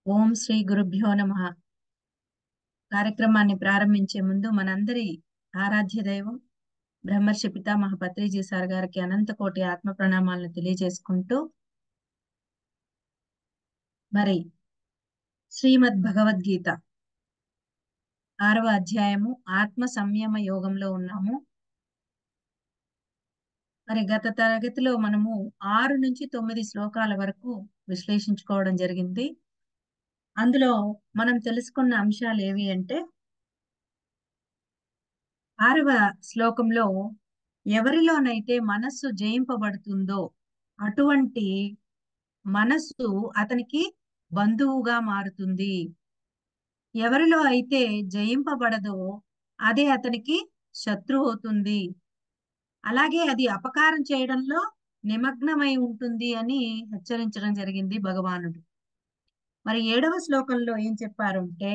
ఓం శ్రీ గురుభ్యో నమః. కార్యక్రమాన్ని ప్రారంభించే ముందు మనందరి ఆరాధ్య దైవం బ్రహ్మర్షి పితామహ పత్రిజీ సార్ గారికి అనంత కోటి ఆత్మ ప్రణామాలను తెలియజేసుకుంటూ మరి శ్రీమద్ భగవద్గీత 6వ అధ్యాయము ఆత్మ సంయమ యోగంలో ఉన్నాము. మరి గత తరగతిలో మనము 6 నుంచి 9 శ్లోకాల వరకు విశ్లేషించుకోవడం జరిగింది. అందులో మనం తెలుసుకున్న అంశాలు ఏవి అంటే 6వ శ్లోకంలో ఎవరిలోనైతే మనస్సు జయింపబడుతుందో అటువంటి మనస్సు అతనికి బంధువుగా మారుతుంది. ఎవరిలో అయితే జయింపబడదో అదే అతనికి శత్రువు అవుతుంది. అలాగే అది అపకారం చేయడంలో నిమగ్నమై ఉంటుంది అని హెచ్చరించడం జరిగింది భగవానుడు. మరి 7వ శ్లోకంలో ఏం చెప్పారంటే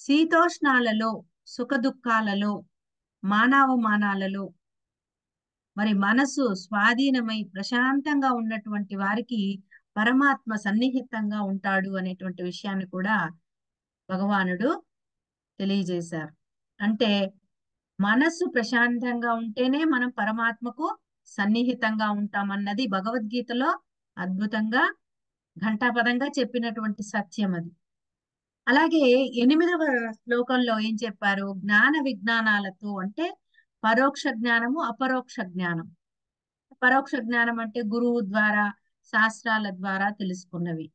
శీతోష్ణాలలో, సుఖ దుఃఖాలలో, మానవమానాలలో మరి మనసు స్వాధీనమై ప్రశాంతంగా ఉన్నటువంటి వారికి పరమాత్మ సన్నిహితంగా ఉంటాడు అనేటువంటి విషయాన్ని కూడా భగవానుడు తెలియజేశారు. అంటే మనస్సు ప్రశాంతంగా ఉంటేనే మనం పరమాత్మకు సన్నిహితంగా ఉంటామన్నది భగవద్గీతలో అద్భుతంగా ఘంటాపదంగా చెప్పినటువంటి సత్యం అది. అలాగే 8వ శ్లోకంలో ఏం చెప్పారు? జ్ఞాన విజ్ఞానాలతో అంటే పరోక్ష జ్ఞానము, అపరోక్ష జ్ఞానం. పరోక్ష జ్ఞానం అంటే గురువు ద్వారా, శాస్త్రాల ద్వారా తెలుసుకున్నవి.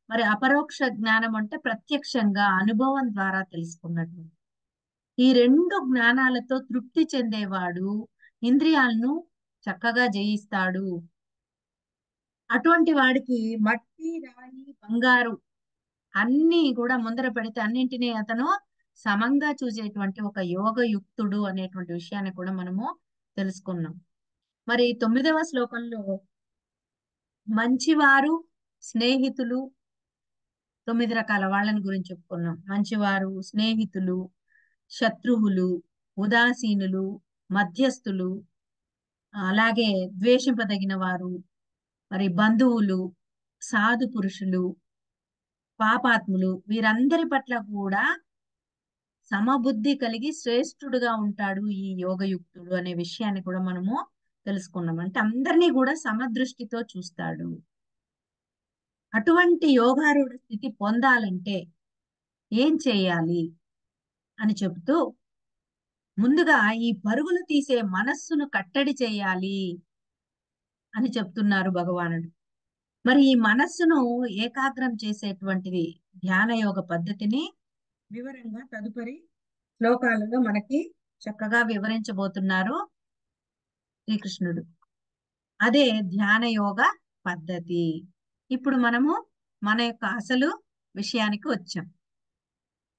మరి అపరోక్ష జ్ఞానం అంటే ప్రత్యక్షంగా అనుభవం ద్వారా తెలుసుకున్నట్టు. ఈ 2 జ్ఞానాలతో తృప్తి చెందేవాడు ఇంద్రియాలను చక్కగా జయిస్తాడు. అటువంటి వాడికి మట్టి, రాయి, బంగారు అన్ని కూడా ముందర పెడితే అన్నింటినీ అతను సమంగా చూసేటువంటి ఒక యోగయుక్తుడు అనేటువంటి విషయాన్ని కూడా మనము తెలుసుకున్నాం. మరి 9వ శ్లోకంలో మంచివారు, స్నేహితులు 9 రకాల వాళ్ళని గురించి చెప్పుకున్నాం. మంచివారు, స్నేహితులు, శత్రువులు, ఉదాసీనులు, మధ్యస్థులు, అలాగే ద్వేషింపదగిన వారు, మరి బంధువులు, సాధు పురుషులు, పాపాత్ములు వీరందరి పట్ల కూడా సమబుద్ధి కలిగి శ్రేష్ఠుడుగా ఉంటాడు ఈ యోగయుక్తుడు అనే విషయాన్ని కూడా మనము తెలుసుకున్నాం. అంటే అందరినీ కూడా సమదృష్టితో చూస్తాడు. అటువంటి యోగారూఢ స్థితి పొందాలంటే ఏం చేయాలి అని చెబుతూ ముందుగా ఈ పరుగులు తీసే మనస్సును కట్టడి చేయాలి అని చెప్తున్నారు భగవానుడు. మరి ఈ మనస్సును ఏకాగ్రం చేసేటువంటిది ధ్యాన యోగ పద్ధతిని వివరంగా తదుపరి శ్లోకాలలో మనకి చక్కగా వివరించబోతున్నారు శ్రీకృష్ణుడు. అదే ధ్యాన యోగ పద్ధతి. ఇప్పుడు మనము మన యొక్క అసలు విషయానికి వచ్చాం.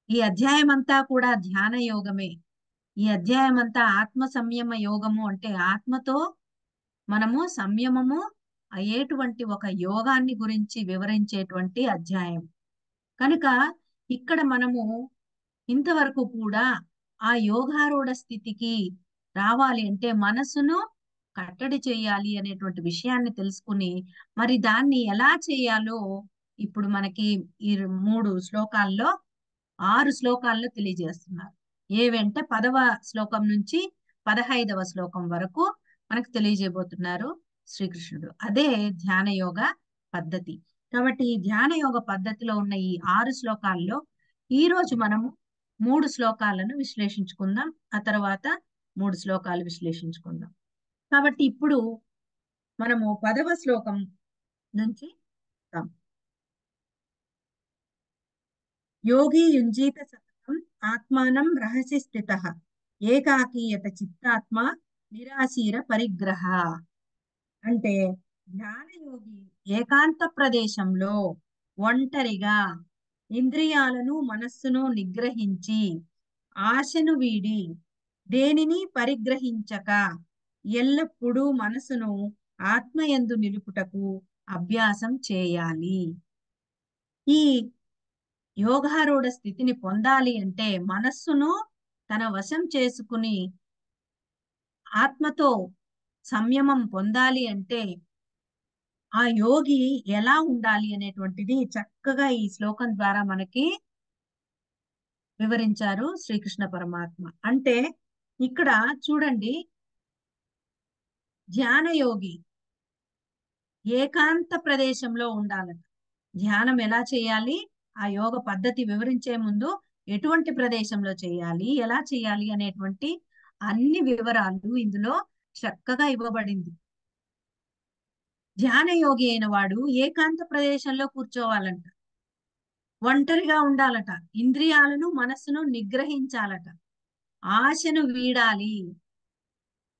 ఈ అధ్యాయం అంతా కూడా ధ్యాన యోగమే. ఈ అధ్యాయం అంతా ఆత్మ సంయమ యోగము అంటే ఆత్మతో మనము సంయమము అయ్యేటువంటి ఒక యోగాన్ని గురించి వివరించేటువంటి అధ్యాయం కనుక ఇక్కడ మనము ఇంతవరకు కూడా ఆ యోగారూఢ స్థితికి రావాలి అంటే మనసును కట్టడి చేయాలి అనేటువంటి విషయాన్ని తెలుసుకుని మరి దాన్ని ఎలా చేయాలో ఇప్పుడు మనకి ఈ 3 శ్లోకాల్లో 6 శ్లోకాల్లో తెలియజేస్తున్నారు. ఏవంటే 10వ శ్లోకం నుంచి 15వ శ్లోకం వరకు మనకు తెలియజేయబోతున్నారు శ్రీకృష్ణుడు. అదే ధ్యాన యోగ పద్ధతి. కాబట్టి ఈ ధ్యాన యోగ పద్ధతిలో ఉన్న ఈ 6 శ్లోకాల్లో ఈ రోజు మనము 3 శ్లోకాలను విశ్లేషించుకుందాం. ఆ తర్వాత 3 శ్లోకాలు విశ్లేషించుకుందాం. కాబట్టి ఇప్పుడు మనము 10వ శ్లోకం నుంచి చూద్దాం. యోగి యుంజీత సతతం ఆత్మానం రహసి స్థితః ఏకాకీయత చిత్తాత్మ నిరాశీర పరిగ్రహ. అంటే జ్ఞానయోగి ఏకాంత ప్రదేశంలో ఒంటరిగా ఇంద్రియాలను మనస్సును నిగ్రహించి ఆశను వీడి దేనిని పరిగ్రహించక ఎల్లప్పుడూ మనసును ఆత్మయందు నిలుపుటకు అభ్యాసం చేయాలి. ఈ యోగారూఢ స్థితిని పొందాలి అంటే మనస్సును తన వశం చేసుకుని ఆత్మతో సంయమం పొందాలి అంటే ఆ యోగి ఎలా ఉండాలి అనేటువంటిది చక్కగా ఈ శ్లోకం ద్వారా మనకి వివరించారు శ్రీకృష్ణ పరమాత్మ. అంటే ఇక్కడ చూడండి, ధ్యాన యోగి ఏకాంత ప్రదేశంలో ఉండాలట. ధ్యానం ఎలా చేయాలి, ఆ యోగ పద్ధతి వివరించే ముందు ఎటువంటి ప్రదేశంలో చేయాలి, ఎలా చేయాలి అనేటువంటి అన్ని వివరాలు ఇందులో చక్కగా ఇవ్వబడింది. ధ్యాన యోగి అయిన వాడు ఏకాంత ప్రదేశంలో కూర్చోవాలంట. ఒంటరిగా ఉండాలట. ఇంద్రియాలను మనస్సును నిగ్రహించాలట. ఆశను వీడాలి.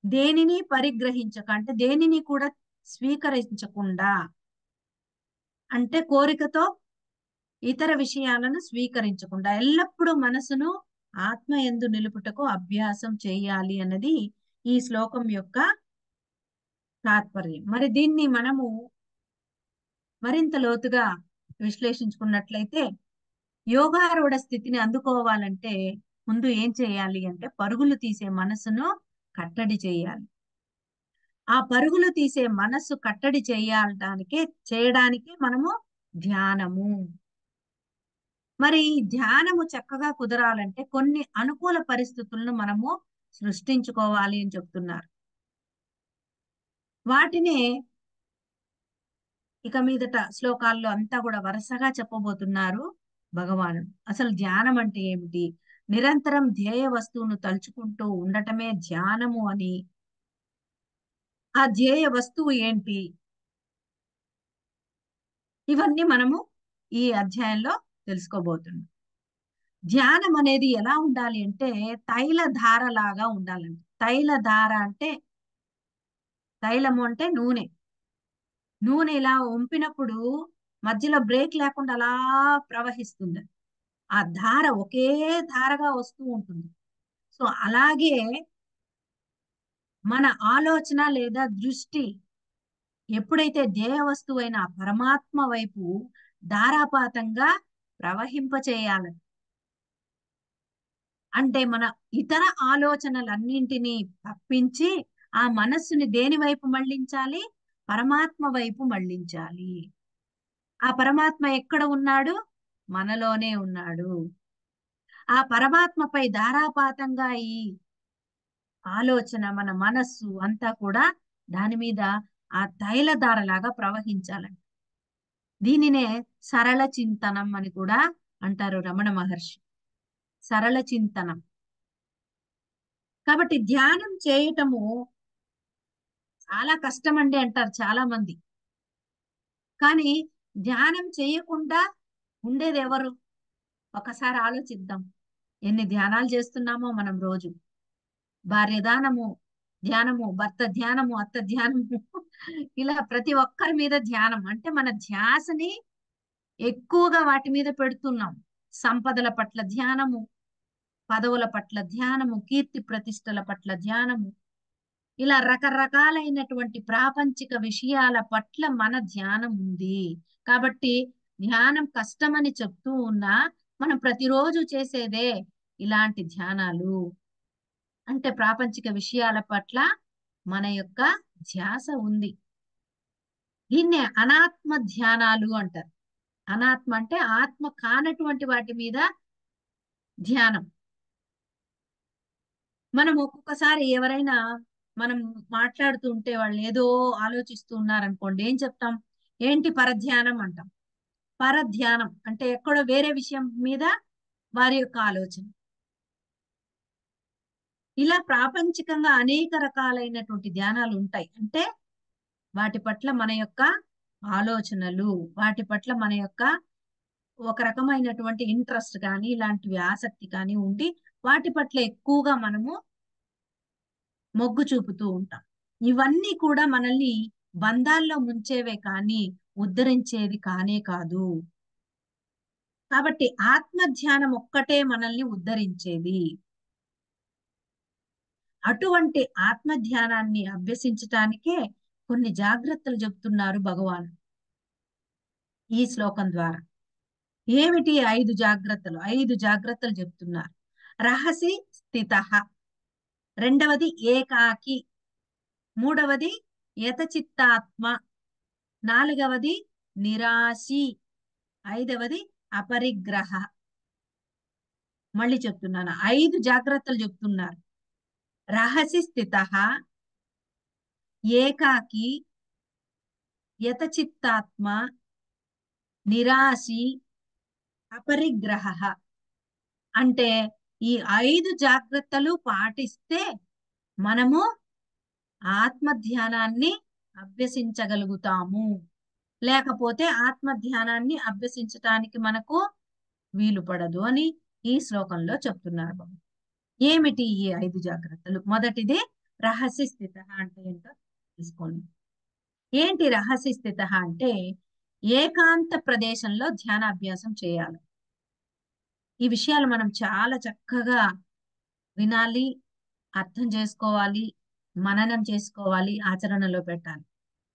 దేనిని పరిగ్రహించక, అంటే దేనిని కూడా స్వీకరించకుండా, అంటే కోరికతో ఇతర విషయాలను స్వీకరించకుండా ఎల్లప్పుడూ మనసును ఆత్మ యందు నిలుపుటకు అభ్యాసం చేయాలి అన్నది ఈ శ్లోకం యొక్క తాత్పర్యం. మరి దీన్ని మనము మరింత లోతుగా విశ్లేషించుకున్నట్లయితే, యోగారూఢ స్థితిని అందుకోవాలంటే ముందు ఏం చేయాలి అంటే పరుగులు తీసే మనసును కట్టడి చేయాలి. ఆ పరుగులు తీసే మనస్సు కట్టడి చేయడానికి మనము ధ్యానము. మరి ఈ ధ్యానము చక్కగా కుదరాలంటే కొన్ని అనుకూల పరిస్థితులను మనము సృష్టించుకోవాలి అని చెప్తున్నారు. వాటినే ఇక మీదట శ్లోకాల్లో అంతా కూడా వరుసగా చెప్పబోతున్నారు భగవానుడు. అసలు ధ్యానం అంటే ఏమిటి, నిరంతరం ధ్యేయ వస్తువును తలుచుకుంటూ ఉండటమే ధ్యానము అని, ఆ ధ్యేయ వస్తువు ఏంటి, ఇవన్నీ మనము ఈ అధ్యాయంలో తెలుసుకోబోతున్నాం. ధ్యానం అనేది ఎలా ఉండాలి అంటే తైల ధార లాగా ఉండాలండి. తైల ధార అంటే, తైలము అంటే నూనె. నూనె ఇలా వంపినప్పుడు మధ్యలో బ్రేక్ లేకుండా అలా ప్రవహిస్తుంది. ఆ ధార ఒకే ధారగా వస్తూ ఉంటుంది. సో అలాగే మన ఆలోచన లేదా దృష్టి ఎప్పుడైతే ధ్యేయ వస్తువైన పరమాత్మ వైపు ధారాపాతంగా ప్రవహింపచేయాలి. అంటే మన ఇతర ఆలోచనలన్నింటినీ తప్పించి ఆ మనస్సుని దేని వైపు మళ్ళించాలి, పరమాత్మ వైపు మళ్ళించాలి. ఆ పరమాత్మ ఎక్కడ ఉన్నాడు, మనలోనే ఉన్నాడు. ఆ పరమాత్మపై ధారాపాతంగా ఈ ఆలోచన, మన మనస్సు అంతా కూడా దాని మీద ఆ తైలధారలాగా ప్రవహించాలండి. దీనినే సరళ చింతనం అని కూడా అంటారు రమణ మహర్షి. సరళ చింతనం. కాబట్టి ధ్యానం చేయటము చాలా కష్టం అండి అంటారు చాలా మంది. కానీ ధ్యానం చేయకుండా ఉండేది ఎవరు? ఒకసారి ఆలోచిద్దాం. ఎన్ని ధ్యానాలు చేస్తున్నామో మనం రోజు. భార్య ధ్యానము, ధ్యానము, భర్త ధ్యానము, అత్త ధ్యానము, ఇలా ప్రతి ఒక్కరి మీద ధ్యానం. అంటే మన ధ్యాసని ఎక్కువగా వాటి మీద పెడుతున్నాం. సంపదల పట్ల ధ్యానము, పదవుల పట్ల ధ్యానము, కీర్తి ప్రతిష్టల పట్ల ధ్యానము, ఇలా రకరకాలైనటువంటి ప్రాపంచిక విషయాల పట్ల మన ధ్యానం ఉంది. కాబట్టి ధ్యానం కష్టమని చెప్తూ ఉన్నా మనం ప్రతిరోజు చేసేదే ఇలాంటి ధ్యానాలు. అంటే ప్రాపంచిక విషయాల పట్ల మన యొక్క ధ్యాస ఉంది. దీన్నే అనాత్మ ధ్యానాలు అంటారు. అనాత్మ అంటే ఆత్మ కానటువంటి వాటి మీద ధ్యానం. మనం ఒక్కొక్కసారి ఎవరైనా మనం మాట్లాడుతూ ఉంటే వాళ్ళు ఏదో ఆలోచిస్తూ ఉన్నారనుకోండి, ఏం చెప్తాం? ఏంటి పరధ్యానం అంటాం. పరధ్యానం అంటే ఎక్కడో వేరే విషయం మీద వారి యొక్క ఆలోచన. ఇలా ప్రాపంచికంగా అనేక రకాలైనటువంటి ధ్యానాలు ఉంటాయి. అంటే వాటి పట్ల మన యొక్క ఆలోచనలు, వాటి పట్ల మన యొక్క ఒక రకమైనటువంటి ఇంట్రెస్ట్ కానీ ఇలాంటివి ఆసక్తి కానీ ఉండి వాటి పట్ల ఎక్కువగా మనము మొగ్గు చూపుతూ ఉంటాం. ఇవన్నీ కూడా మనల్ని బంధాల్లో ముంచేవే కానీ ఉద్ధరించేది కానే కాదు. కాబట్టి ఆత్మ ధ్యానం ఒక్కటే మనల్ని ఉద్ధరించేది. అటువంటి ఆత్మ ధ్యానాన్ని అభ్యసించటానికే కొన్ని జాగ్రత్తలు చెప్తున్నారు భగవాన్ ఈ శ్లోకం ద్వారా. ఏమిటి 5 జాగ్రత్తలు చెప్తున్నారు. రహసి స్థితః, రెండవది ఏకాకి, మూడవది యతచిత్తాత్మ, నాలుగవది నిరాశి, ఐదవది అపరిగ్రహ. మళ్ళీ చెప్తున్నాను, 5 జాగ్రత్తలు చెప్తున్నారు. రహసి స్థిత, ఏకాకి, యతచిత్తాత్మ, నిరాశి, అపరిగ్రహ. అంటే ఈ 5 జాగ్రత్తలు పాటిస్తే మనము ఆత్మ ధ్యానాన్ని అభ్యసించగలుగుతాము. లేకపోతే ఆత్మ ధ్యానాన్ని అభ్యసించటానికి మనకు వీలు పడదు అని ఈ శ్లోకంలో చెప్తున్నారు బాబు. ఏమిటి ఈ 5 జాగ్రత్తలు? మొదటిది రహస్య స్థిత అంటే ఏంటో తీసుకోండి. ఏంటి రహస్య స్థిత అంటే ఏకాంత ప్రదేశంలో ధ్యానాభ్యాసం చేయాలి. ఈ విషయాలు మనం చాలా చక్కగా వినాలి, అర్థం చేసుకోవాలి, మననం చేసుకోవాలి, ఆచరణలో పెట్టాలి.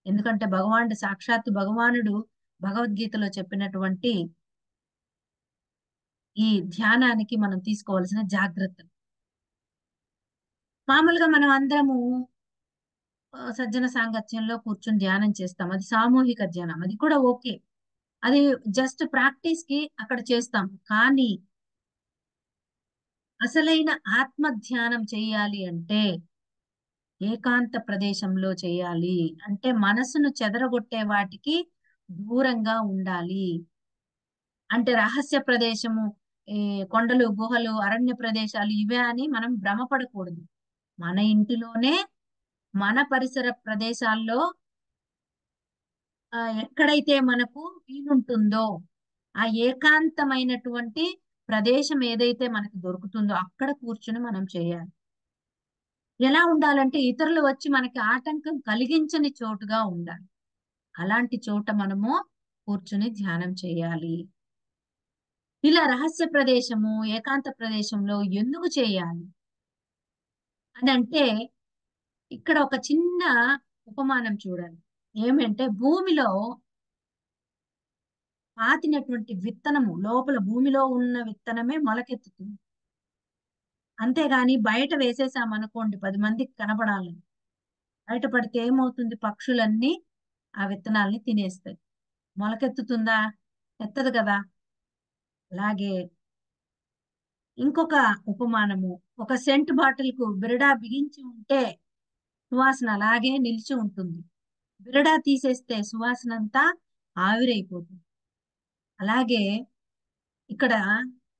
ఎందుకంటే భగవానుడు, సాక్షాత్తు భగవానుడు భగవద్గీతలో చెప్పినటువంటి ఈ ధ్యానానికి మనం తీసుకోవాల్సిన జాగ్రత్తలు. మామూలుగా మనం అందరము సజ్జన సాంగత్యంలో కూర్చుని ధ్యానం చేస్తాం. అది సామూహిక ధ్యానం, అది కూడా ఓకే. అది జస్ట్ ప్రాక్టీస్ కి అక్కడ చేస్తాం. కానీ అసలైన ఆత్మ ధ్యానం చేయాలి అంటే ఏకాంత ప్రదేశంలో చేయాలి. అంటే మనసును చెదరగొట్టే వాటికి దూరంగా ఉండాలి. అంటే రహస్య ప్రదేశము, ఈ కొండలు, గుహలు, అరణ్య ప్రదేశాలు ఇవే అని మనం భ్రమపడకూడదు. మన ఇంటిలోనే, మన పరిసర ప్రదేశాల్లో ఎక్కడైతే మనకు వీలుంటుందో ఆ ఏకాంతమైనటువంటి ప్రదేశం ఏదైతే మనకు దొరుకుతుందో అక్కడ కూర్చుని మనం చేయాలి. ఎలా ఉండాలంటే ఇతరులు వచ్చి మనకి ఆటంకం కలిగించని చోటుగా ఉండాలి. అలాంటి చోట మనము కూర్చుని ధ్యానం చేయాలి. ఇలా రహస్య ప్రదేశము, ఏకాంత ప్రదేశంలో ఎందుకు చేయాలి అని అంటే ఇక్కడ ఒక చిన్న ఉపమానం చూడాలి. ఏమంటే భూమిలో పాతినటువంటి విత్తనము లోపల, భూమిలో ఉన్న విత్తనమే మొలకెత్తుతుంది. అంతేగాని బయట వేసేసామనుకోండి 10 మందికి కనబడాలని, బయట పడితే ఏమవుతుంది? పక్షులన్నీ ఆ విత్తనాల్ని తినేస్తాయి. మొలకెత్తుతుందా? ఎత్తదు కదా. అలాగే ఇంకొక ఉపమానము, ఒక సెంట్ బాటిల్ కు బిరడా బిగించి ఉంటే సువాసన అలాగే నిలిచి ఉంటుంది. బిరడా తీసేస్తే సువాసన అంతా ఆవిరైపోతుంది. అలాగే ఇక్కడ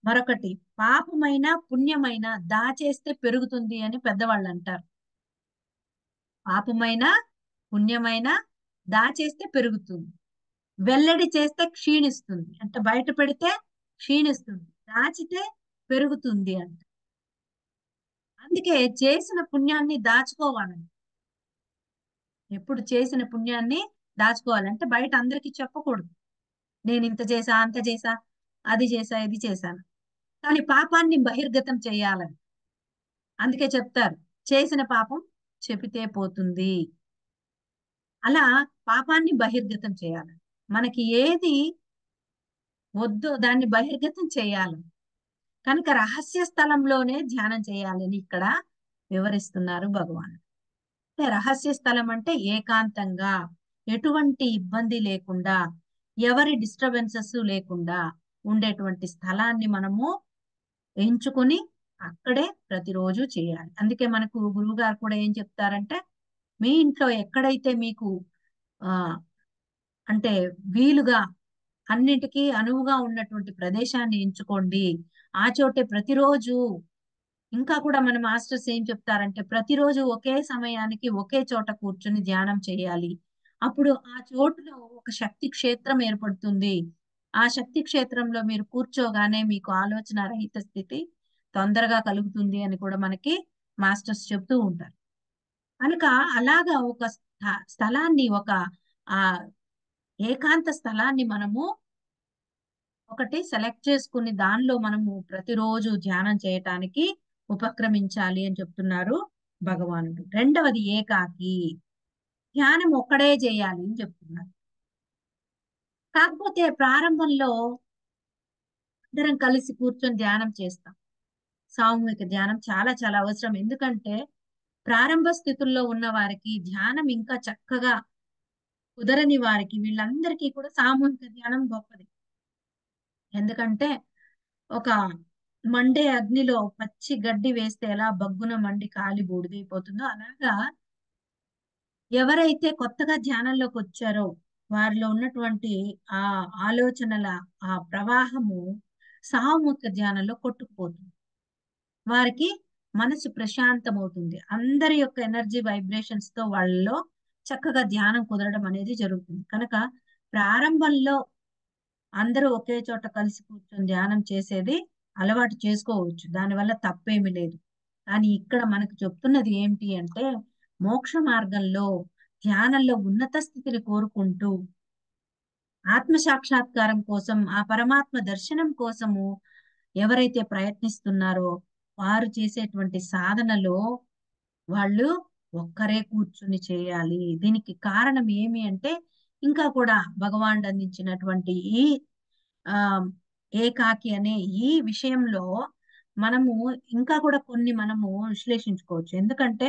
మరొకటి, పాపమైన పుణ్యమైన దాచేస్తే పెరుగుతుంది అని పెద్దవాళ్ళు అంటారు. పాపమైన పుణ్యమైన దాచేస్తే పెరుగుతుంది, వెల్లడి చేస్తే క్షీణిస్తుంది. అంటే బయట పెడితే క్షీణిస్తుంది, దాచితే పెరుగుతుంది అంట. అందుకే చేసిన పుణ్యాన్ని దాచుకోవాలని, ఎప్పుడు చేసిన పుణ్యాన్ని దాచుకోవాలంటే బయట అందరికీ చెప్పకూడదు. నేను ఇంత చేసా, అంత చేసా, అది చేసా, ఇది చేశాను. కానీ పాపాన్ని బహిర్గతం చేయాలని. అందుకే చెప్తారు, చేసిన పాపం చెబితే పోతుంది. అలా పాపాన్ని బహిర్గతం చేయాలి. మనకి ఏది వద్దో దాన్ని బహిర్గతం చేయాలి. కనుక రహస్య స్థలంలోనే ధ్యానం చేయాలని ఇక్కడ వివరిస్తున్నారు భగవాన్. అంటే రహస్య స్థలం అంటే ఏకాంతంగా, ఎటువంటి ఇబ్బంది లేకుండా, ఎవరి డిస్టర్బెన్సెస్ లేకుండా ఉండేటువంటి స్థలాన్ని మనము ఎంచుకొని అక్కడే ప్రతిరోజు చేయాలి. అందుకే మనకు గురువు గారు కూడా ఏం చెప్తారంటే, మీ ఇంట్లో ఎక్కడైతే మీకు ఆ అంటే వీలుగా, అన్నిటికీ అనువుగా ఉన్నటువంటి ప్రదేశాన్ని ఎంచుకోండి. ఆ చోటే ప్రతిరోజు. ఇంకా కూడా మన మాస్టర్స్ ఏం చెప్తారంటే ప్రతిరోజు ఒకే సమయానికి ఒకే చోట కూర్చుని ధ్యానం చేయాలి. అప్పుడు ఆ చోటులో ఒక శక్తి క్షేత్రం ఏర్పడుతుంది. ఆ శక్తి క్షేత్రంలో మీరు కూర్చోగానే మీకు ఆలోచన రహిత స్థితి తొందరగా కలుగుతుంది అని కూడా మనకి మాస్టర్స్ చెప్తూ ఉంటారు. కనుక అలాగా ఒక స్థలాన్ని, ఒక ఆ ఏకాంత స్థలాన్ని మనము ఒకటి సెలెక్ట్ చేసుకుని దానిలో మనము ప్రతిరోజు ధ్యానం చేయటానికి ఉపక్రమించాలి అని చెప్తున్నారు భగవానుడు. రెండవది ఏకాకి, ధ్యానం ఒక్కడే చేయాలి అని చెప్తున్నారు. కాకపోతే ప్రారంభంలో అందరం కలిసి కూర్చొని ధ్యానం చేస్తాం. సామూహిక ధ్యానం చాలా చాలా అవసరం. ఎందుకంటే ప్రారంభ స్థితుల్లో ఉన్న వారికి ధ్యానం ఇంకా చక్కగా కుదరని వారికి వీళ్ళందరికీ కూడా సామూహిక ధ్యానం గొప్పది. ఎందుకంటే ఒక మండే అగ్నిలో పచ్చి గడ్డి వేస్తే ఎలా బగ్గున మండి కాలి బూడిదైపోతుందో అలాగా ఎవరైతే కొత్తగా ధ్యానంలోకి వచ్చారో వారిలో ఉన్నటువంటి ఆ ఆలోచనల ఆ ప్రవాహము సామూహిక ధ్యానంలో కొట్టుకుపోతుంది. వారికి మనసు ప్రశాంతమవుతుంది. అందరి యొక్క ఎనర్జీ వైబ్రేషన్స్ తో వాళ్ళలో చక్కగా ధ్యానం కుదరడం అనేది జరుగుతుంది. కనుక ప్రారంభంలో అందరూ ఒకే చోట కలిసి కూర్చొని ధ్యానం చేసేది అలవాటు చేసుకోవచ్చు. దానివల్ల తప్పేమీ లేదు. కానీ ఇక్కడ మనకు చెప్తున్నది ఏంటి అంటే మోక్ష మార్గంలో ధ్యానంలో ఉన్నత స్థితిని కోరుకుంటూ ఆత్మ సాక్షాత్కారం కోసం ఆ పరమాత్మ దర్శనం కోసము ఎవరైతే ప్రయత్నిస్తున్నారో వారు చేసేటువంటి సాధనలో వాళ్ళు ఒక్కరే కూర్చుని చేయాలి. దీనికి కారణం ఏమి అంటే ఇంకా కూడా భగవానుడు అందించినటువంటి ఈ ఆ ఏకాకి అనే ఈ విషయంలో మనము ఇంకా కూడా కొన్ని మనము విశ్లేషించుకోవచ్చు. ఎందుకంటే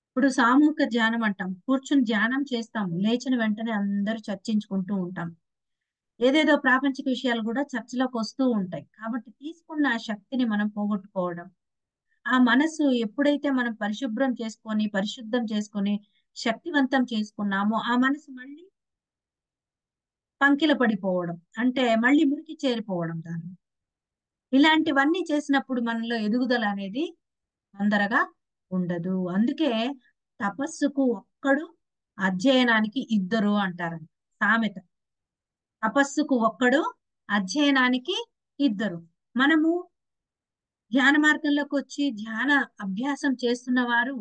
ఇప్పుడు సామూహిక ధ్యానం అంటాం. కూర్చుని ధ్యానం చేస్తాము. లేచిన వెంటనే అందరూ చర్చించుకుంటూ ఉంటాం. ఏదేదో ప్రాపంచిక విషయాలు కూడా చర్చలోకి వస్తూ ఉంటాయి. కాబట్టి తీసుకున్న ఆ శక్తిని మనం పోగొట్టుకోవడం. ఆ మనసు ఎప్పుడైతే మనం పరిశుభ్రం చేసుకొని, పరిశుద్ధం చేసుకొని, శక్తివంతం చేసుకున్నామో ఆ మనసు మళ్ళీ పంకిల పడిపోవడం. అంటే మళ్ళీ మురికి చేరిపోవడం దాన్ని. ఇలాంటివన్నీ చేసినప్పుడు మనలో ఎదుగుదల అనేది తొందరగా ఉండదు. అందుకే తపస్సుకు ఒక్కడు, అధ్యయనానికి ఇద్దరు అంటారంట సామెత. తపస్సుకు ఒక్కడు, అధ్యయనానికి ఇద్దరు. మనము ధ్యాన మార్గంలోకి వచ్చి ధ్యాన అభ్యాసం చేస్తున్న వారు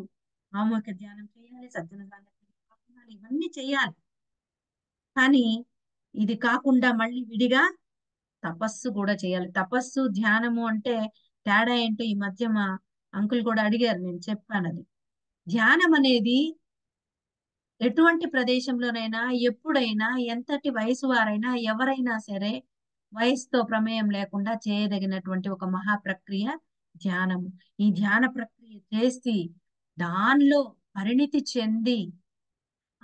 సామూహిక ధ్యానం చేయాలి, సజ్జన సాంగత్యం ఇవన్నీ చేయాలి. కానీ ఇది కాకుండా మళ్ళీ విడిగా తపస్సు కూడా చేయాలి. తపస్సు ధ్యానము అంటే తేడా ఏంటో ఈ మధ్య మా అంకుల్ కూడా అడిగారు, నేను చెప్పాను అది. ధ్యానం అనేది ఎటువంటి ప్రదేశంలోనైనా ఎప్పుడైనా ఎంతటి వయసు వారైనా ఎవరైనా సరే వయసుతో ప్రమేయం లేకుండా చేయదగినటువంటి ఒక మహా ప్రక్రియ ధ్యానము. ఈ ధ్యాన ప్రక్రియ చేసి దానిలో పరిణితి చెంది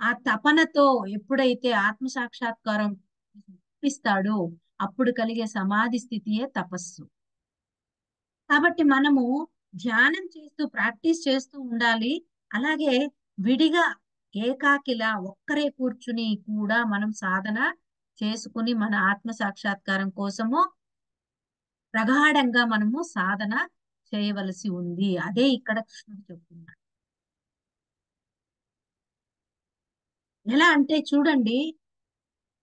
ఆ తపనతో ఎప్పుడైతే ఆత్మ సాక్షాత్కారం ఇస్తాడో అప్పుడు కలిగే సమాధి స్థితియే తపస్సు. కాబట్టి మనము ధ్యానం చేస్తూ ప్రాక్టీస్ చేస్తూ ఉండాలి. అలాగే విడిగా ఏకాకిలా ఒక్కరే కూర్చుని కూడా మనం సాధన చేసుకుని మన ఆత్మ సాక్షాత్కారం కోసము ప్రగాఢంగా మనము సాధన చేయవలసి ఉంది. అదే ఇక్కడ కృష్ణుడు చెప్తున్నాడు. ఎలా అంటే చూడండి,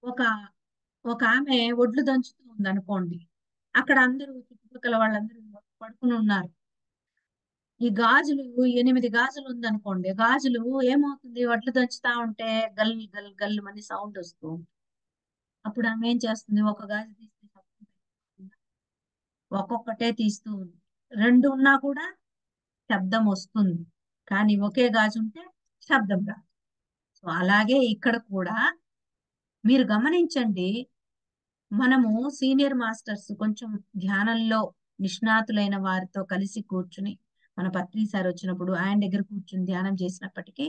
ఒక ఒక ఆమె ఒడ్లు దంచుతూ ఉంది అనుకోండి. అక్కడ అందరూ చుట్టుపక్కల వాళ్ళందరూ పడుకుని ఉన్నారు. ఈ గాజులు 8 గాజులు ఉందనుకోండి. గాజులు ఏమవుతుంది, వడ్లు దంచుతా ఉంటే గల్ గల్ గల్ అని సౌండ్ వస్తూ ఉంటుంది. అప్పుడు ఆమె ఏం చేస్తుంది, ఒక గాజు తీస్తే శబ్దం పెట్టుకుంటుందా? ఒక్కొక్కటే తీస్తూ ఉంది. 2 ఉన్నా కూడా శబ్దం వస్తుంది. కానీ ఒకే గాజు ఉంటే శబ్దం రాదు. సో అలాగే ఇక్కడ కూడా మీరు గమనించండి, మనము సీనియర్ మాస్టర్స్ కొంచెం ధ్యానంలో నిష్ణాతులైన వారితో కలిసి కూర్చుని మన పత్రి సార్ వచ్చినప్పుడు ఆయన దగ్గర కూర్చుని ధ్యానం చేసినప్పటికీ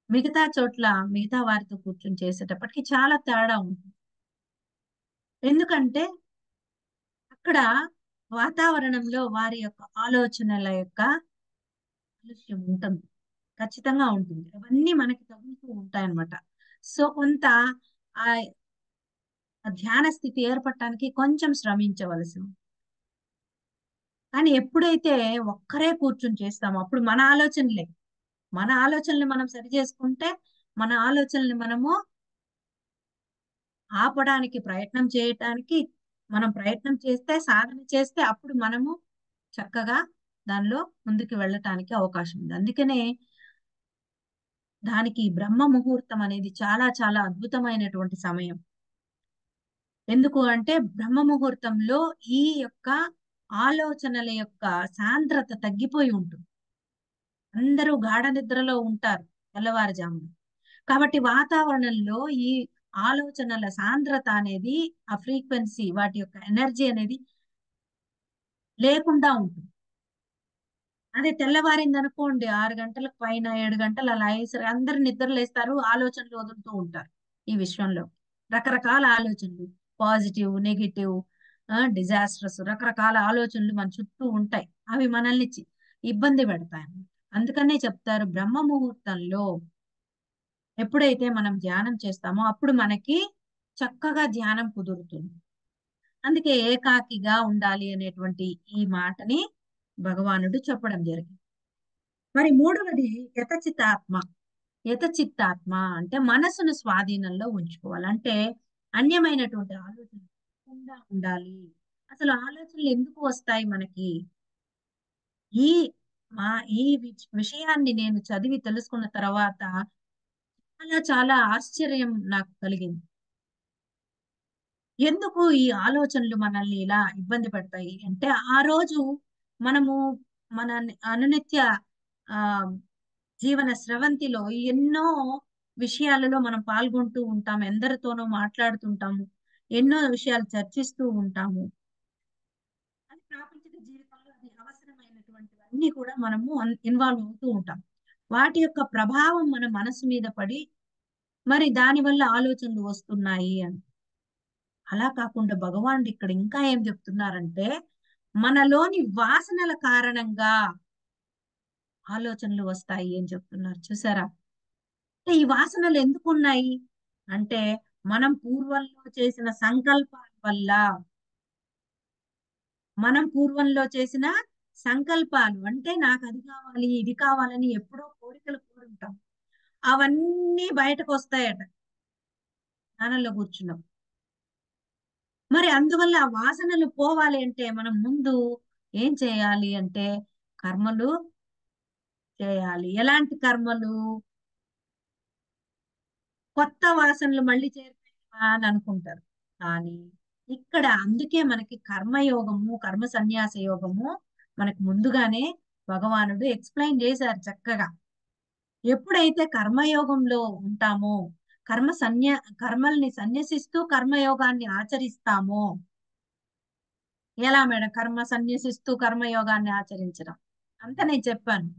మిగతా చోట్ల మిగతా వారితో కూర్చుని చేసేటప్పటికి చాలా తేడా ఉంటుంది. ఎందుకంటే అక్కడ వాతావరణంలో వారి యొక్క ఆలోచనల యొక్క కాలుష్యం ఉంటుంది, ఖచ్చితంగా ఉంటుంది. అవన్నీ మనకి తగులుతూ ఉంటాయన్నమాట. సో కొంత ఆ ఆ ధ్యాన స్థితి ఏర్పడటానికి కొంచెం శ్రమించవలసి ఉంటుంది. కానీ ఎప్పుడైతే ఒక్కరే కూర్చుని చేస్తామో అప్పుడు మన ఆలోచనల్ని మనం సరి చేసుకుంటే మన ఆలోచనల్ని మనము ఆపడానికి ప్రయత్నం చేయటానికి మనం ప్రయత్నం చేస్తే సాధన చేస్తే అప్పుడు మనము చక్కగా దానిలో ముందుకు వెళ్ళటానికి అవకాశం ఉంది. అందుకనే దానికి బ్రహ్మ ముహూర్తం అనేది చాలా చాలా అద్భుతమైనటువంటి సమయం. ఎందుకు అంటే బ్రహ్మ ముహూర్తంలో ఈ యొక్క ఆలోచనల యొక్క సాంద్రత తగ్గిపోయి ఉంటుంది. అందరూ గాఢ నిద్రలో ఉంటారు తెల్లవారుజామున. కాబట్టి వాతావరణంలో ఈ ఆలోచనల సాంద్రత అనేది, ఆ ఫ్రీక్వెన్సీ వాటి యొక్క ఎనర్జీ అనేది లేకుండా ఉంటుంది. అదే తెల్లవారింది అనుకోండి 6 గంటలకు పైన 7 గంటలు అలా అయ్యేసరికి అందరు నిద్రలేస్తారు, ఆలోచనలు వదులుతూ ఉంటారు ఈ విశ్వంలో. రకరకాల ఆలోచనలు, పాజిటివ్, నెగిటివ్, డిజాస్ట్రస్, రకరకాల ఆలోచనలు మన చుట్టూ ఉంటాయి. అవి మనల్ని ఇబ్బంది పెడతాయి అన్నమాట. అందుకనే చెప్తారు బ్రహ్మ ముహూర్తంలో ఎప్పుడైతే మనం ధ్యానం చేస్తామో అప్పుడు మనకి చక్కగా ధ్యానం కుదురుతుంది. అందుకే ఏకాకిగా ఉండాలి అనేటువంటి ఈ మాటని భగవానుడు చెప్పడం జరిగింది. మరి మూడవది యతచితాత్మ. యతచిత్తాత్మ అంటే మనసును స్వాధీనంలో ఉంచుకోవాలి. అంటే అన్యమైనటువంటి ఆలోచన లేకుండా ఉండాలి. అసలు ఆలోచనలు ఎందుకు వస్తాయి మనకి? ఈ మా ఈ విషయాన్ని నేను చదివి తెలుసుకున్న తర్వాత చాలా చాలా ఆశ్చర్యం నాకు కలిగింది. ఎందుకు ఈ ఆలోచనలు మనల్ని ఇలా ఇబ్బంది పెడతాయి అంటే, ఆ రోజు మనము మన అనునిత్య ఆ జీవన స్రవంతిలో ఎన్నో విషయాలలో మనం పాల్గొంటూ ఉంటాం, ఎందరితోనో మాట్లాడుతుంటాము, ఎన్నో విషయాలు చర్చిస్తూ ఉంటాము. అది ప్రాపంచిక జీవితంలో అది అవసరమైనటువంటివన్నీ కూడా మనము ఇన్వాల్వ్ అవుతూ ఉంటాం. వాటి యొక్క ప్రభావం మన మనసు మీద పడి మరి దానివల్ల ఆలోచనలు వస్తున్నాయి అని. అలా కాకుండా భగవానుడు ఇక్కడ ఇంకా ఏం చెప్తున్నారంటే, మనలోని వాసనల కారణంగా ఆలోచనలు వస్తాయి అని చెప్తున్నారు. చూసారా? అంటే ఈ వాసనలు ఎందుకు ఉన్నాయి అంటే, మనం పూర్వంలో చేసిన సంకల్పాల వల్ల, మనం పూర్వంలో చేసిన సంకల్పాలు అంటే నాకు అది కావాలి, ఇది కావాలని ఎప్పుడో కోరికలు కోరుంటాం. అవన్నీ బయటకు వస్తాయట ధ్యానంలో కూర్చున్నాం. మరి అందువల్ల ఆ వాసనలు పోవాలి అంటే మనం ముందు ఏం చేయాలి అంటే కర్మలు చేయాలి. ఎలాంటి కర్మలు? కొత్త వాసనలు మళ్ళీ చేరుతాయా అని అనుకుంటారు. కానీ ఇక్కడ అందుకే మనకి కర్మయోగము, కర్మ సన్యాస యోగము మనకు ముందుగానే భగవానుడు ఎక్స్ప్లెయిన్ చేశారు చక్కగా. ఎప్పుడైతే కర్మయోగంలో ఉంటామో, కర్మల్ని సన్యసిస్తూ కర్మయోగాన్ని ఆచరిస్తామో, ఎలా మేడం కర్మ సన్యసిస్తూ కర్మయోగాన్ని ఆచరించడం? అంత నేను చెప్పాను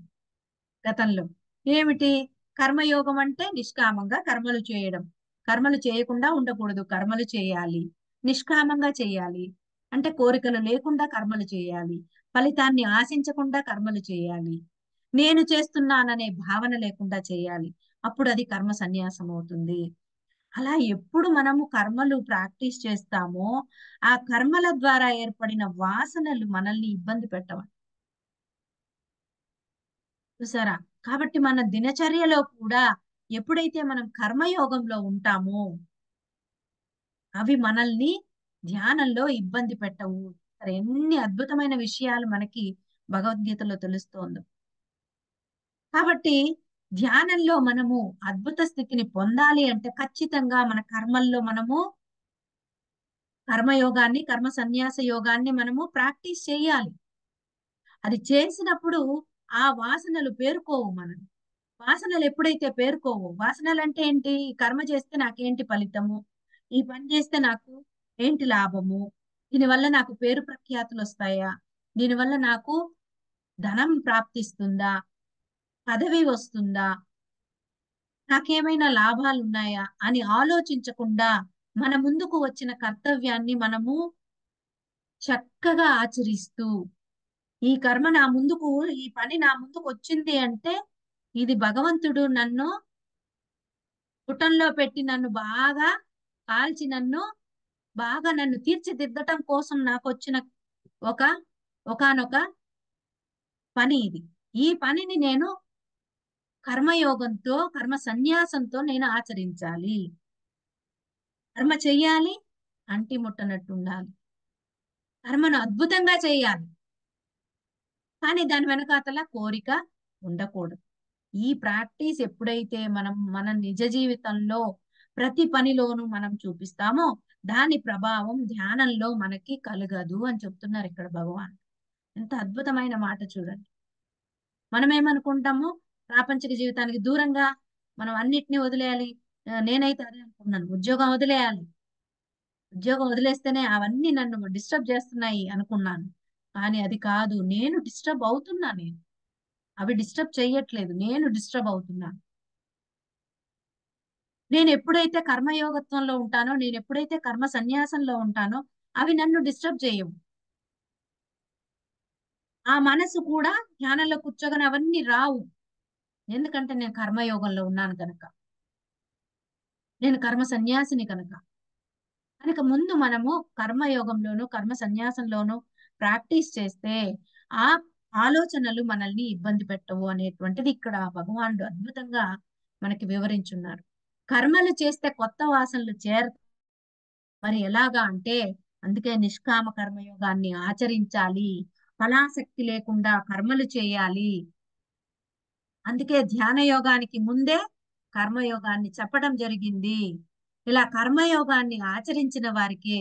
గతంలో. ఏమిటి కర్మయోగం అంటే? నిష్కామంగా కర్మలు చేయడం. కర్మలు చేయకుండా ఉండకూడదు, కర్మలు చేయాలి. నిష్కామంగా చేయాలి అంటే కోరికలు లేకుండా కర్మలు చేయాలి. ఫలితాన్ని ఆశించకుండా కర్మలు చేయాలి. నేను చేస్తున్నాననే భావన లేకుండా చేయాలి. అప్పుడు అది కర్మ సన్యాసం అవుతుంది. అలా ఎప్పుడు మనము కర్మలు ప్రాక్టీస్ చేస్తామో ఆ కర్మల ద్వారా ఏర్పడిన వాసనలు మనల్ని ఇబ్బంది పెట్టవు. చూసారా? కాబట్టి మన దినచర్యలో కూడా ఎప్పుడైతే మనం కర్మయోగంలో ఉంటామో అవి మనల్ని ధ్యానంలో ఇబ్బంది పెట్టవు. మరి ఎన్ని అద్భుతమైన విషయాలు మనకి భగవద్గీతలో తెలుస్తోందో. కాబట్టి ధ్యానంలో మనము అద్భుత స్థితిని పొందాలి అంటే ఖచ్చితంగా మన కర్మల్లో మనము కర్మయోగాన్ని, కర్మ సన్యాస యోగాన్ని మనము ప్రాక్టీస్ చేయాలి. అది చేసినప్పుడు ఆ వాసనలు పేరుకోవు మనం. వాసనలు ఎప్పుడైతే పేరుకోవో, వాసనలు అంటే ఏంటి? ఈ కర్మ చేస్తే నాకేంటి ఫలితము? ఈ పని చేస్తే నాకు ఏంటి లాభము? దీనివల్ల నాకు పేరు ప్రఖ్యాతులు వస్తాయా? దీనివల్ల నాకు ధనం ప్రాప్తిస్తుందా? పదవి వస్తుందా? నాకేమైనా లాభాలు ఉన్నాయా అని ఆలోచించకుండా మన ముందుకు వచ్చిన కర్తవ్యాన్ని మనము చక్కగా ఆచరిస్తూ, ఈ కర్మ నా ముందుకు, ఈ పని నా ముందుకు వచ్చింది అంటే ఇది భగవంతుడు నన్ను పుటంలో పెట్టి నన్ను బాగా కాల్చి నన్ను తీర్చిదిద్దటం కోసం నాకు వచ్చిన ఒక ఒకానొక పని ఇది. ఈ పనిని నేను కర్మయోగంతో, కర్మ సన్యాసంతో నేను ఆచరించాలి. కర్మ చెయ్యాలి, అంటి ముట్టనట్టు ఉండాలి. కర్మను అద్భుతంగా చేయాలి. కానీ దాని వెనకాతల కోరిక ఉండకూడదు. ఈ ప్రాక్టీస్ ఎప్పుడైతే మనం మన నిజ జీవితంలో ప్రతి పనిలోనూ మనం చూపిస్తామో దాని ప్రభావం ధ్యానంలో మనకి కలగదు అని చెప్తున్నారు ఇక్కడ భగవాన్. ఎంత అద్భుతమైన మాట చూడండి. మనం ఏమనుకుంటాము? ప్రాపంచిక జీవితానికి దూరంగా మనం అన్నిటినీ వదిలేయాలి. నేనైతే అదే అనుకున్నాను. ఉద్యోగం వదిలేయాలి. ఉద్యోగం వదిలేస్తేనే అవన్నీ నన్ను డిస్టర్బ్ చేస్తున్నాయి అనుకున్నాను. కానీ అది కాదు. నేను డిస్టర్బ్ అవుతున్నా నేను. అవి డిస్టర్బ్ చేయట్లేదు, నేను డిస్టర్బ్ అవుతున్నాను. నేను ఎప్పుడైతే కర్మయోగత్వంలో ఉంటానో, నేను ఎప్పుడైతే కర్మ సన్యాసంలో ఉంటానో, అవి నన్ను డిస్టర్బ్ చేయవు. ఆ మనసు కూడా ధ్యానంలో కూర్చోగానే అవన్నీ రావు. ఎందుకంటే నేను కర్మయోగంలో ఉన్నాను కనుక. నేను కర్మ సన్యాసిని కనుక. కనుక ముందు మనము కర్మయోగంలోను, కర్మ సన్యాసంలోను ప్రాక్టీస్ చేస్తే ఆ ఆలోచనలు మనల్ని ఇబ్బంది పెట్టవు అనేటువంటిది ఇక్కడ భగవానుడు అద్భుతంగా మనకి వివరించున్నారు. కర్మలు చేస్తే కొత్త వాసనలు మరి ఎలాగా అంటే, అందుకే నిష్కామ కర్మయోగాన్ని ఆచరించాలి. ఫలాసక్తి లేకుండా కర్మలు చేయాలి. అందుకే ధ్యాన యోగానికి ముందే కర్మయోగాన్ని చెప్పడం జరిగింది. ఇలా కర్మయోగాన్ని ఆచరించిన వారికే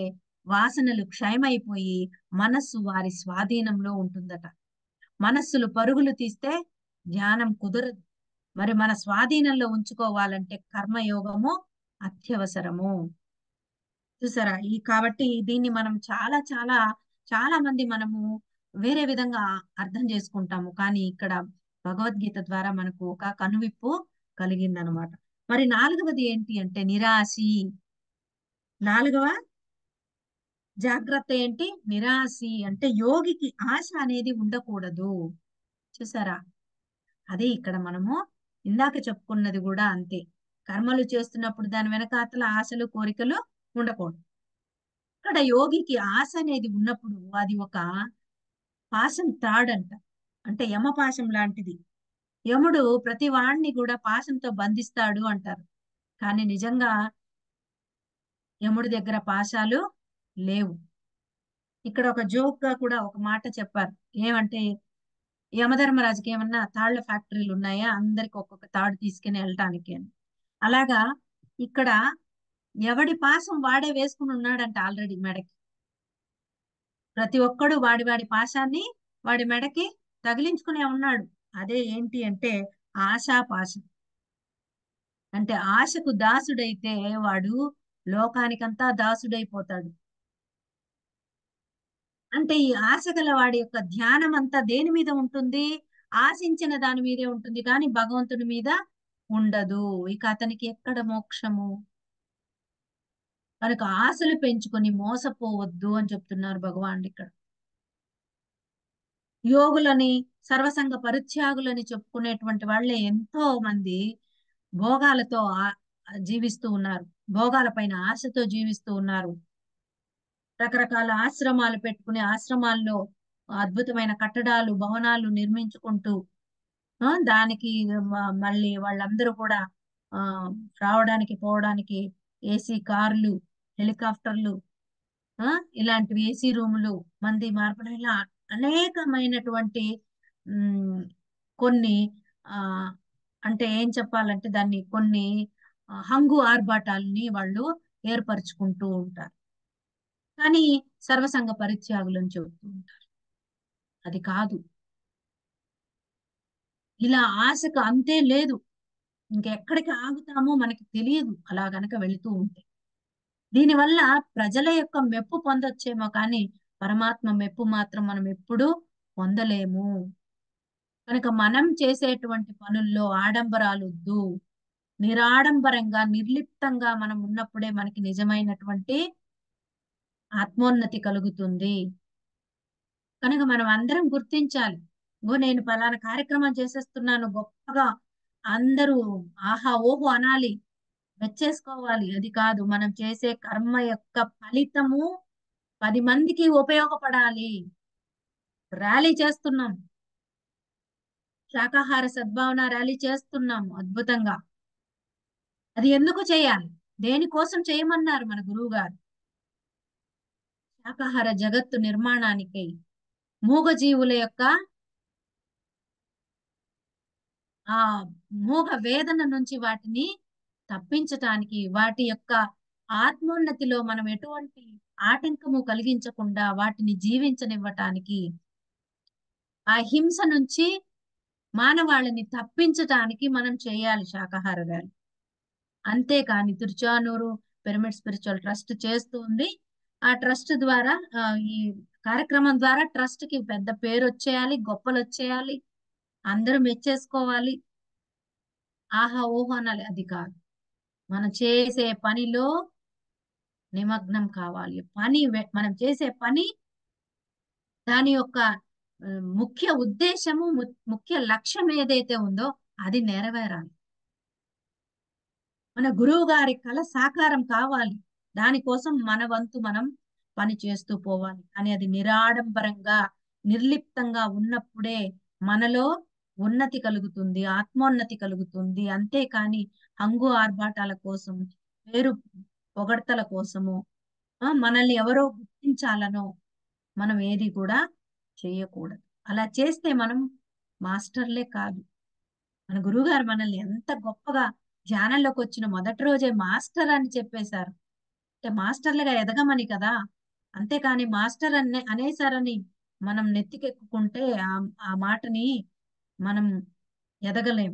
వాసనలు క్షయమైపోయి మనస్సు వారి స్వాధీనంలో ఉంటుందట. మనస్సులు పరుగులు తీస్తే ధ్యానం కుదరదు. మరి మన స్వాధీనంలో ఉంచుకోవాలంటే కర్మయోగము అత్యవసరము. చూసారా? కాబట్టి దీన్ని మనం చాలా చాలా చాలా మంది మనము వేరే విధంగా అర్థం చేసుకుంటాము. కానీ ఇక్కడ భగవద్గీత ద్వారా మనకు ఒక కనువిప్పు కలిగిందనమాట. మరి నాలుగవది ఏంటి అంటే నిరాశి. నాలుగవ జాగ్రత్త ఏంటి? నిరాశి అంటే యోగికి ఆశ అనేది ఉండకూడదు. చూసారా? అదే ఇక్కడ మనము ఇందాక చెప్పుకున్నది కూడా అంతే. కర్మలు చేస్తున్నప్పుడు దాని వెనకాతల ఆశలు, కోరికలు ఉండకూడదు. ఇక్కడ యోగికి ఆశ అనేది ఉన్నప్పుడు అది ఒక పాశం తాడంట. అంటే యమపాశం లాంటిది. యముడు ప్రతి వాణ్ణి కూడా పాశంతో బంధిస్తాడు అంటారు. కానీ నిజంగా యముడి దగ్గర పాశాలు లేవు. ఇక్కడ ఒక జోక్ గా కూడా ఒక మాట చెప్పారు. ఏమంటే యమధర్మరాజుకి ఏమన్నా తాళ్ల ఫ్యాక్టరీలు ఉన్నాయా, అందరికి ఒక్కొక్క తాడు తీసుకుని వెళ్ళటానికి అని. అలాగా ఇక్కడ ఎవడి పాశం వాడే వేసుకుని ఉన్నాడంట ఆల్రెడీ మెడకి. ప్రతి ఒక్కడు వాడి వాడి పాశాన్ని వాడి మెడకి తగిలించుకునే ఉన్నాడు. అదే ఏంటి అంటే ఆశా పాశం. అంటే ఆశకు దాసుడైతే వాడు లోకానికంతా దాసుడైపోతాడు. అంటే ఈ ఆశ గల వాడి యొక్క ధ్యానం అంతా దేని మీద ఉంటుంది? ఆశించిన దాని మీదే ఉంటుంది, కానీ భగవంతుడి మీద ఉండదు. ఇక అతనికి ఎక్కడ మోక్షము? కనుక ఆశలు పెంచుకొని మోసపోవద్దు అని చెప్తున్నారు భగవానుడు ఇక్కడ. యోగులని, సర్వసంగ పరిత్యాగులని చెప్పుకునేటువంటి వాళ్ళే ఎంతో మంది భోగాలతో జీవిస్తూ ఉన్నారు. భోగాల పైన ఆశతో జీవిస్తూ ఉన్నారు. రకరకాల ఆశ్రమాలు పెట్టుకుని ఆశ్రమాల్లో అద్భుతమైన కట్టడాలు, భవనాలు నిర్మించుకుంటూ దానికి మళ్ళీ వాళ్ళందరూ కూడా ఆ రావడానికి పోవడానికి ఏసీ కార్లు, హెలికాప్టర్లు, ఆ ఇలాంటివి ఏసీ రూములు, మంది మార్పడం, ఇలా అనేకమైనటువంటి ఉమ్, కొన్ని ఆ అంటే ఏం చెప్పాలంటే దాన్ని కొన్ని హంగు ఆర్భాటాలని వాళ్ళు ఏర్పరచుకుంటూ ఉంటారు. కానీ సర్వసంగ పరిత్యాగులని చెబుతూ ఉంటారు. అది కాదు. ఇలా ఆశకు అంతే లేదు. ఇంకెక్కడికి ఆగుతామో మనకి తెలియదు అలా గనక వెళుతూ ఉంటే. దీనివల్ల ప్రజల యొక్క మెప్పు పొందొచ్చేమో కానీ పరమాత్మ మెప్పు మాత్రం మనం ఎప్పుడూ పొందలేము. కనుక మనం చేసేటువంటి పనుల్లో ఆడంబరాలొద్దు. నిరాడంబరంగా, నిర్లిప్తంగా మనం ఉన్నప్పుడే మనకి నిజమైనటువంటి ఆత్మోన్నతి కలుగుతుంది. కనుక మనం అందరం గుర్తించాలి. నేను పలానా కార్యక్రమం చేసేస్తున్నాను గొప్పగా, అందరూ ఆహా ఓహో అనాలి, మెచ్చేసుకోవాలి. అది కాదు. మనం చేసే కర్మ యొక్క ఫలితము 10 మందికి ఉపయోగపడాలి. ర్యాలీ చేస్తున్నాం. శాకాహార సద్భావన ర్యాలీ చేస్తున్నాము అద్భుతంగా. అది ఎందుకు చేయాలి? దేనికోసం చేయమన్నారు మన గురువు గారు? శాకాహార జగత్తు నిర్మాణానికై, మూగజీవుల యొక్క ఆ మూగ వేదన నుంచి వాటిని తప్పించటానికి, వాటి యొక్క ఆత్మోన్నతిలో మనం ఎటువంటి ఆటంకము కలిగించకుండా వాటిని జీవించనివ్వటానికి, ఆ హింస నుంచి మానవాళిని తప్పించటానికి మనం చేయాలి శాకాహార ర్యాలీ. అంతేకాని తిరుచానూరు పిరమిడ్ స్పిరిచువల్ ట్రస్ట్ చేస్తూ ఉంది. ఆ ట్రస్ట్ ద్వారా ఈ కార్యక్రమం ద్వారా ట్రస్ట్ కి పెద్ద పేరు వచ్చేయాలి, గొప్పలు వచ్చేయాలి. అందరూ మెచ్చేసుకోవాలి, ఆహా ఓహో అనాలి, అది కాదు. మనం చేసే పనిలో నిమగ్నం కావాలి. మనం చేసే పని దాని యొక్క ముఖ్య ఉద్దేశము, ముఖ్య లక్ష్యం ఏదైతే ఉందో అది నెరవేరాలి. మన గురువు గారి కల సాకారం కావాలి. దానికోసం మన వంతు మనం పని చేస్తూ పోవాలి. అని అది నిరాడంబరంగా, నిర్లిప్తంగా ఉన్నప్పుడే మనలో ఉన్నతి కలుగుతుంది, ఆత్మోన్నతి కలుగుతుంది. అంతేకాని హంగు ఆర్భాటాల కోసం, పేరు పొగడ్తల కోసము, మనల్ని ఎవరో గుర్తించాలనో మనం ఏది కూడా చేయకూడదు. అలా చేస్తే మనం మాస్టర్లే కాదు. మన గురువుగారు మనల్ని ఎంత గొప్పగా ధ్యానంలోకి వచ్చిన మొదటి రోజే మాస్టర్ అని చెప్పేశారు. అంటే మాస్టర్లుగా ఎదగమని కదా. అంతేకాని మాస్టర్ అనేసారని మనం నెత్తికెక్కుకుంటే ఆ మాటని మనం ఎదగలేం.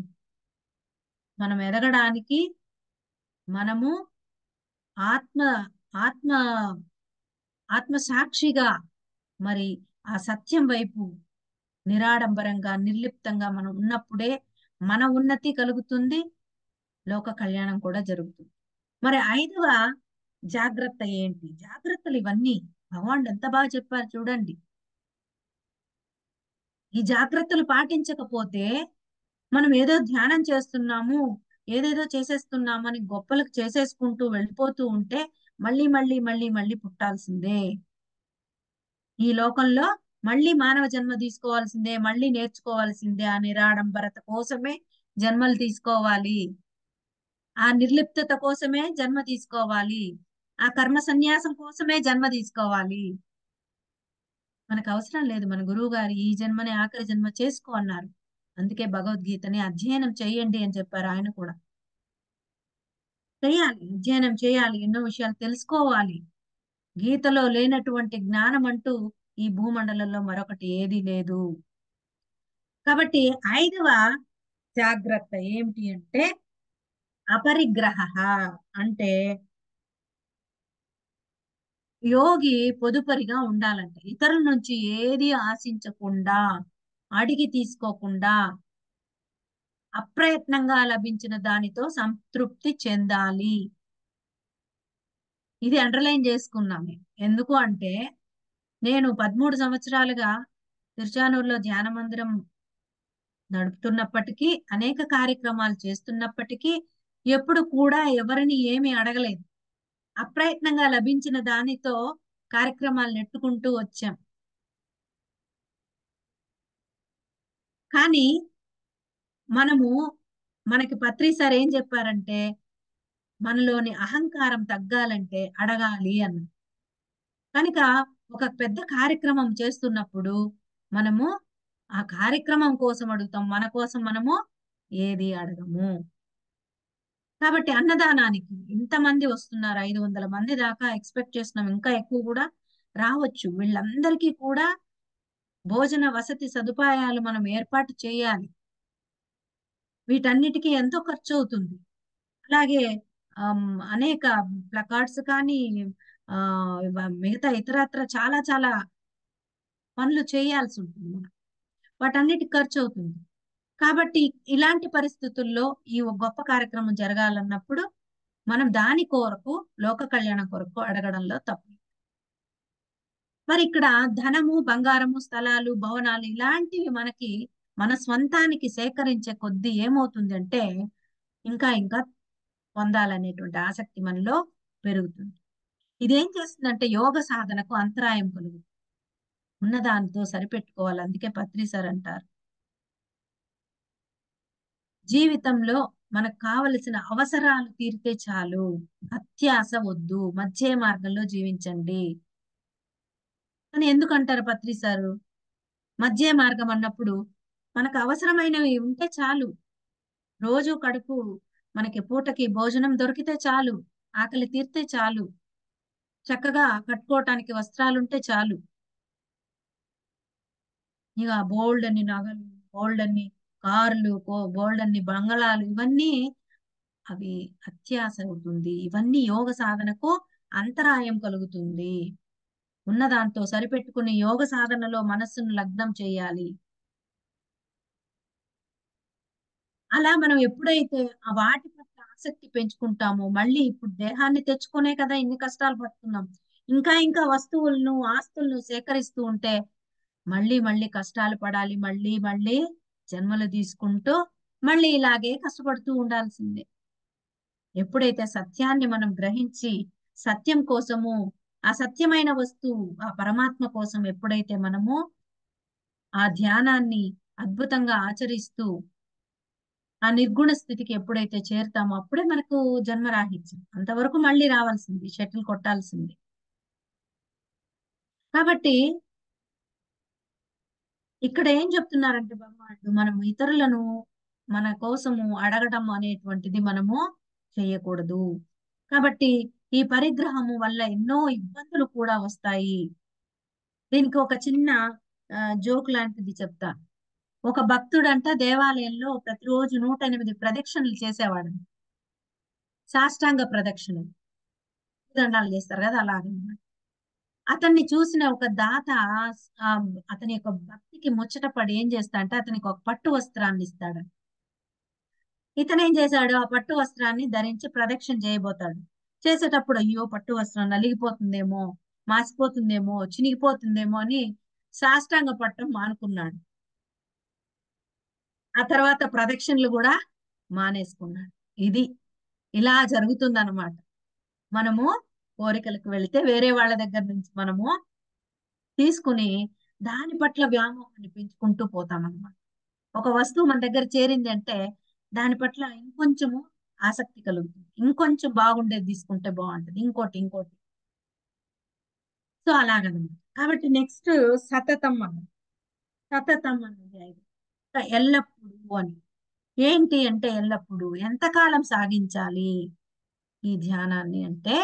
మనం ఎదగడానికి మనము ఆత్మ ఆత్మ ఆత్మ సాక్షిగా, మరి ఆ సత్యం వైపు నిరాడంబరంగా, నిర్లిప్తంగా మనం ఉన్నప్పుడే మన ఉన్నతి కలుగుతుంది, లోక కళ్యాణం కూడా జరుగుతుంది. మరి 5వ జాగ్రత్త ఏంటి? జాగ్రత్తలు ఇవన్నీ భగవానుడు ఎంత బాగా చెప్పారు చూడండి. ఈ జాగ్రత్తలు పాటించకపోతే మనం ఏదో ధ్యానం చేస్తున్నాము, ఏదేదో చేసేస్తున్నామని గొప్పలకు చేసేసుకుంటూ వెళ్ళిపోతూ ఉంటే మళ్ళీ మళ్ళీ మళ్ళీ మళ్ళీ పుట్టాల్సిందే. ఈ లోకంలో మళ్ళీ మానవ జన్మ తీసుకోవాల్సిందే, మళ్ళీ నేర్చుకోవాల్సిందే. ఆ నిరాడంబరత కోసమే జన్మలు తీసుకోవాలి, ఆ నిర్లిప్తత కోసమే జన్మ తీసుకోవాలి, ఆ కర్మ సన్యాసం కోసమే జన్మ తీసుకోవాలి. మనకు అవసరం లేదు. మన గురువు గారు ఈ జన్మని ఆఖరి జన్మ చేసుకో అన్నారు. అందుకే భగవద్గీతని అధ్యయనం చేయండి అని చెప్పారు ఆయన కూడా. చేయాలి, అధ్యయనం చేయాలి, ఎన్నో విషయాలు తెలుసుకోవాలి. గీతలో లేనటువంటి జ్ఞానం అంటూ ఈ భూమండలంలో మరొకటి ఏదీ లేదు. కాబట్టి 5వ జాగ్రత్త ఏమిటి అంటే అపరిగ్రహ. అంటే యోగి పొదుపరిగా ఉండాలంటే ఇతరుల నుంచి ఏది ఆశించకుండా, అడిగి తీసుకోకుండా, అప్రయత్నంగా లభించిన దానితో సంతృప్తి చెందాలి. ఇది అండర్లైన్ చేసుకున్నాం మేము. ఎందుకు అంటే నేను 13 సంవత్సరాలుగా తిరుచానూరులో ధ్యాన మందిరం నడుపుతున్నప్పటికీ, అనేక కార్యక్రమాలు చేస్తున్నప్పటికీ ఎప్పుడు కూడా ఎవరిని ఏమీ అడగలేదు. అప్రయత్నంగా లభించిన దానితో కార్యక్రమాలు నెట్టుకుంటూ వచ్చాం. కానీ మనము మనకి పత్రి సార్ ఏం చెప్పారంటే మనలోని అహంకారం తగ్గాలంటే అడగాలి అన్న. కనుక ఒక పెద్ద కార్యక్రమం చేస్తున్నప్పుడు మనము ఆ కార్యక్రమం కోసం అడుగుతాం, మన కోసం మనము ఏది అడగము. కాబట్టి అన్నదానానికి ఇంతమంది వస్తున్నారు, 500 మంది దాకా ఎక్స్పెక్ట్ చేస్తున్నాం, ఇంకా ఎక్కువ కూడా రావచ్చు. వీళ్ళందరికీ కూడా భోజన వసతి సదుపాయాలు మనం ఏర్పాటు చేయాలి. వీటన్నిటికీ ఎంతో ఖర్చు అవుతుంది. అలాగే అనేక ప్లకార్డ్స్ కానీ, మిగతా ఇతరత్ర చాలా చాలా పనులు చేయాల్సి ఉంటుంది మనం. వాటన్నిటికి ఖర్చు అవుతుంది. కాబట్టి ఇలాంటి పరిస్థితుల్లో ఈ గొప్ప కార్యక్రమం జరగాలన్నప్పుడు మనం దాని కొరకు, లోక కళ్యాణం కొరకు అడగడంలో తప్పు. మరి ఇక్కడ ధనము, బంగారము, స్థలాలు, భవనాలు ఇలాంటివి మనకి మన స్వంతానికి సేకరించే కొద్దీ ఏమవుతుంది అంటే ఇంకా ఇంకా పొందాలనేటువంటి ఆసక్తి మనలో పెరుగుతుంది. ఇదేం చేస్తుందంటే యోగ సాధనకు అంతరాయం కలుగుతుంది. ఉన్నదానితో సరిపెట్టుకోవాలి. అందుకే పత్రి సార్ అంటారు, జీవితంలో మనకు కావలసిన అవసరాలు తీరితే చాలు, అత్యాస వద్దు, మధ్య మార్గంలో జీవించండి అని ఎందుకంటారు పత్రి సారు? మధ్య మార్గం అన్నప్పుడు మనకు అవసరమైనవి ఉంటే చాలు. రోజు కడుపు మనకి పూటకి భోజనం దొరికితే చాలు, ఆకలి తీరితే చాలు, చక్కగా కట్టుకోవటానికి వస్త్రాలుంటే చాలు. ఇక బోల్డ్ అన్ని నగలు, బోల్డ్ అన్ని కార్లు, బోల్డ్ అన్ని బంగళాలు, ఇవన్నీ అవి అత్యాస అవుతుంది. ఇవన్నీ యోగ సాధనకు అంతరాయం కలుగుతుంది. ఉన్న దాంతో సరిపెట్టుకుని యోగ సాధనలో మనస్సును లగ్నం చేయాలి. అలా మనం ఎప్పుడైతే ఆ వాటి పట్ల ఆసక్తి పెంచుకుంటామో, మళ్ళీ ఇప్పుడు దేహాన్ని తెచ్చుకునే కదా ఇన్ని కష్టాలు పడుతున్నాం. ఇంకా ఇంకా వస్తువులను, ఆస్తులను సేకరిస్తూ ఉంటే మళ్ళీ మళ్ళీ కష్టాలు పడాలి. మళ్ళీ మళ్ళీ జన్మలు తీసుకుంటూ మళ్ళీ ఇలాగే కష్టపడుతూ ఉండాల్సిందే. ఎప్పుడైతే సత్యాన్ని మనం గ్రహించి సత్యం కోసము, ఆ సత్యమైన వస్తువు ఆ పరమాత్మ కోసం ఎప్పుడైతే మనము ఆ ధ్యానాన్ని అద్భుతంగా ఆచరిస్తూ ఆ నిర్గుణ స్థితికి ఎప్పుడైతే చేరుతామో అప్పుడే మనకు జన్మరాహిత్యం. అంతవరకు మళ్ళీ రావాల్సింది, షటిల్ కొట్టాల్సింది. కాబట్టి ఇక్కడ ఏం చెప్తున్నారంటే భగవానుడు, మనం ఇతరులను మన కోసము అడగటం అనేటువంటిది మనము చేయకూడదు. కాబట్టి ఈ పరిగ్రహము వల్ల ఎన్నో ఇబ్బందులు కూడా వస్తాయి. దీనికి ఒక చిన్న జోక్ లాంటిది చెప్తా. ఒక భక్తుడంట దేవాలయంలో ప్రతిరోజు 108 ప్రదక్షిణలు చేసేవాడు. సాష్టాంగ ప్రదక్షిణలు, దండాలు చేస్తారు కదా అలాగనమాట. అతన్ని చూసిన ఒక దాత ఆ అతని యొక్క భక్తికి ముచ్చటపడి ఏం చేస్తా అంటే అతనికి ఒక పట్టు వస్త్రాన్ని ఇస్తాడు. ఇతను ఏం చేశాడు, ఆ పట్టు వస్త్రాన్ని ధరించి ప్రదక్షిణ చేయబోతాడు. చేసేటప్పుడు అయ్యో పట్టు వస్త్రం నలిగిపోతుందేమో, మాసిపోతుందేమో, చినిగిపోతుందేమో అని సాష్టాంగ పట్టం మానుకున్నాడు. ఆ తర్వాత ప్రదక్షిణలు కూడా మానేసుకున్నాడు. ఇది ఇలా జరుగుతుందన్నమాట. మనము కోరికలకు వెళితే వేరే వాళ్ళ దగ్గర నుంచి మనము తీసుకుని దాని పట్ల వ్యామోహాన్ని పెంచుకుంటూ పోతామన్నమాట. ఒక వస్తువు మన దగ్గర చేరింది అంటే దాని పట్ల ఇంకొంచెము ఆసక్తి కలుగుతుంది. ఇంకొంచెం బాగుండేది తీసుకుంటే బాగుంటది, ఇంకోటి ఇంకోటి. సో అలాగనమాట. కాబట్టి నెక్స్ట్ సతతం అన్నది. సతతం అన్నది ఐదు. ఎల్లప్పుడూ అని ఏంటి అంటే ఎల్లప్పుడూ ఎంతకాలం సాగించాలి ఈ ధ్యానాన్ని అంటే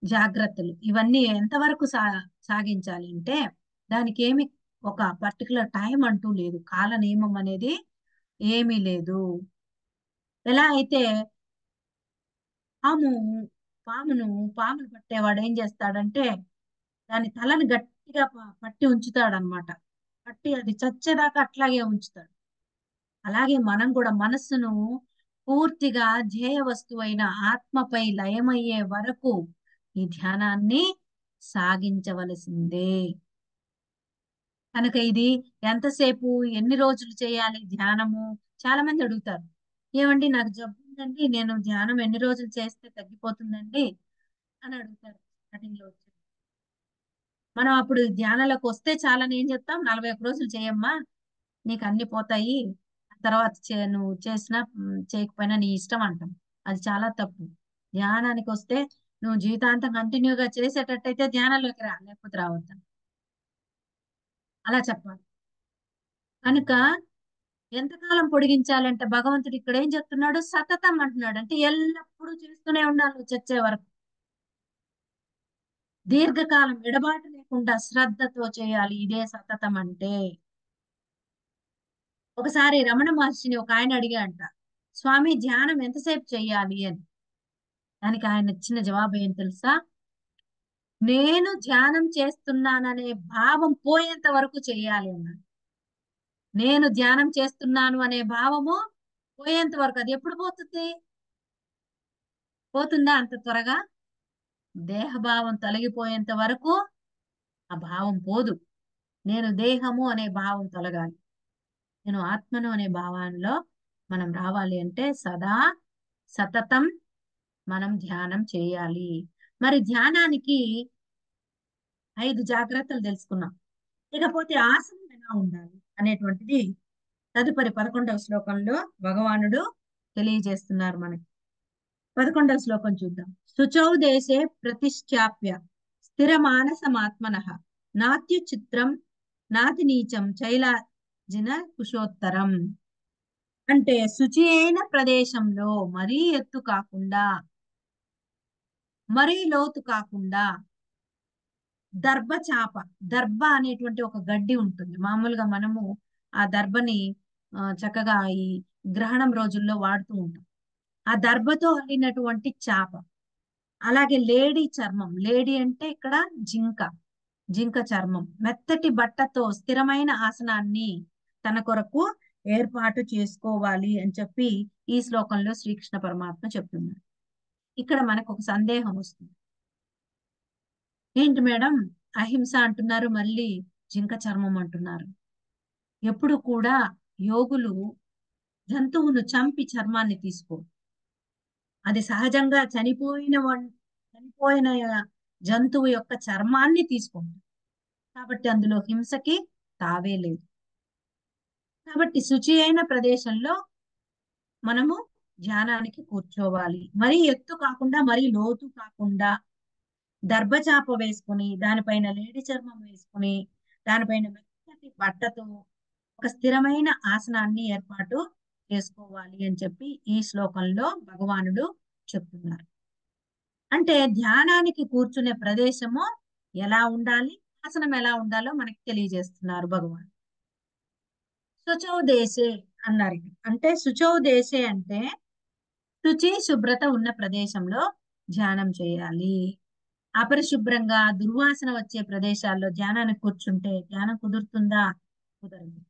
జాగ్రత్తలు ఇవన్నీ ఎంతవరకు సాగించాలి అంటే దానికి ఏమి ఒక పర్టికులర్ టైం అంటూ లేదు. కాల నియమం అనేది ఏమీ లేదు. ఎలా అయితే పాము పామును పామును పట్టేవాడు ఏం చేస్తాడంటే దాని తలని గట్టిగా పట్టి ఉంచుతాడనమాట. పట్టి అది చచ్చేదాకా అట్లాగే ఉంచుతాడు. అలాగే మనం కూడా మనస్సును పూర్తిగా ధ్యేయ వస్తువైన ఆత్మపై లయమయ్యే వరకు ఈ ధ్యానాన్ని సాగించవలసిందే. కనుక ఇది ఎంతసేపు, ఎన్ని రోజులు చేయాలి ధ్యానము? చాలా మంది అడుగుతారు. ఏమండి నాకు జబ్బు ఉందండి, నేను ధ్యానం ఎన్ని రోజులు చేస్తే తగ్గిపోతుందండి అని అడుగుతారు స్టార్టింగ్ లో వచ్చి. మనం అప్పుడు ధ్యానంలోకి వస్తే చాలని ఏం చెప్తాం, 41 రోజులు చేయమ్మా నీకు అన్ని పోతాయి, తర్వాత నువ్వు చేసినా చేయకపోయినా నీ ఇష్టం అంటాం. అది చాలా తప్పు. ధ్యానానికి వస్తే నువ్వు జీవితాంతం కంటిన్యూగా చేసేటట్టయితే ధ్యానంలోకి రా, లేకపోతే రావద్దు అలా చెప్పాలి. కనుక ఎంతకాలం పొడిగించాలంటే భగవంతుడు ఇక్కడ ఏం చెప్తున్నాడు, సతతం అంటున్నాడు. అంటే ఎల్లప్పుడూ చేస్తూనే ఉండాలి నువ్వు చచ్చే వరకు. దీర్ఘకాలం ఎడబాటు లేకుండా శ్రద్ధతో చేయాలి, ఇదే సతతం అంటే. ఒకసారి రమణ మహర్షిని ఒక ఆయన అడిగాడంట, స్వామి ధ్యానం ఎంతసేపు చెయ్యాలి అని. దానికి ఆయన ఇచ్చిన జవాబు ఏం తెలుసా, నేను ధ్యానం చేస్తున్నాననే భావం పోయేంత వరకు చెయ్యాలి అన్నాడు. నేను ధ్యానం చేస్తున్నాను అనే భావము పోయేంత వరకు. అది ఎప్పుడు పోతుంది? పోతుందా అంత త్వరగా? దేహభావం తొలగిపోయేంత వరకు ఆ భావం పోదు. నేను దేహము అనే భావం తొలగాలి, నేను ఆత్మను అనే భావంలో మనం రావాలి అంటే సదా సతతం మనం ధ్యానం చేయాలి. మరి ధ్యానానికి 5 జాగ్రత్తలు తెలుసుకున్నాం. ఇకపోతే ఆసనం ఎలా ఉండాలి అనేటువంటిది తదుపరి 11వ శ్లోకంలో భగవానుడు తెలియజేస్తున్నారు మనకి. 11వ శ్లోకం చూద్దాం. శుచౌ దేశే ప్రతిష్టాప్య స్థిర మానసమాత్మనః నాత్యుచిత్రం నాతి నీచం చైలాజిన కుశోత్తరం. అంటే శుచి అయిన ప్రదేశంలో మరీ ఎత్తు కాకుండా మరీ లోతు కాకుండా దర్భ చాప, దర్భ అనేటువంటి ఒక గడ్డి ఉంటుంది. మామూలుగా మనము ఆ దర్భని చక్కగా ఈ గ్రహణం రోజుల్లో వాడుతూ ఉంటాం. ఆ దర్భతో అల్లినటువంటి చాప, అలాగే లేడీ చర్మం, లేడీ అంటే ఇక్కడ జింక, జింక చర్మం, మెత్తటి బట్టతో స్థిరమైన ఆసనాన్ని తన కొరకు ఏర్పాటు చేసుకోవాలి అని చెప్పి ఈ శ్లోకంలో శ్రీకృష్ణ పరమాత్మ చెప్తున్నారు. ఇక్కడ మనకు ఒక సందేహం వస్తుంది. ఏంటి మేడం, అహింస అంటున్నారు, మళ్ళీ జింక చర్మం అంటున్నారు. ఎప్పుడు కూడా యోగులు జంతువును చంపి చర్మాన్ని తీసుకోరు. అది సహజంగా చనిపోయిన జంతువు యొక్క చర్మాన్ని తీసుకుంటారు. కాబట్టి అందులో హింసకి తావే లేదు. కాబట్టి శుచి అయిన ప్రదేశంలో మనము ధ్యానానికి కూర్చోవాలి. మరీ ఎత్తు కాకుండా, మరీ లోతు కాకుండా, దర్భచాప వేసుకుని, దానిపైన లేడి చర్మం వేసుకుని, దానిపైన మెత్తటి బట్టతో ఒక స్థిరమైన ఆసనాన్ని ఏర్పాటు చేసుకోవాలి అని చెప్పి ఈ శ్లోకంలో భగవానుడు చెప్తున్నారు. అంటే ధ్యానానికి కూర్చునే ప్రదేశము ఎలా ఉండాలి, ఆసనం ఎలా ఉండాలో మనకి తెలియజేస్తున్నారు భగవాన్. శుచౌ దేశే అన్నారు. అంటే శుచౌ దేశే అంటే శుచి శుభ్రత ఉన్న ప్రదేశంలో ధ్యానం చేయాలి. అపరిశుభ్రంగా దుర్వాసన వచ్చే ప్రదేశాల్లో ధ్యానానికి కూర్చుంటే ధ్యానం కుదురుతుందా? కుదరదు.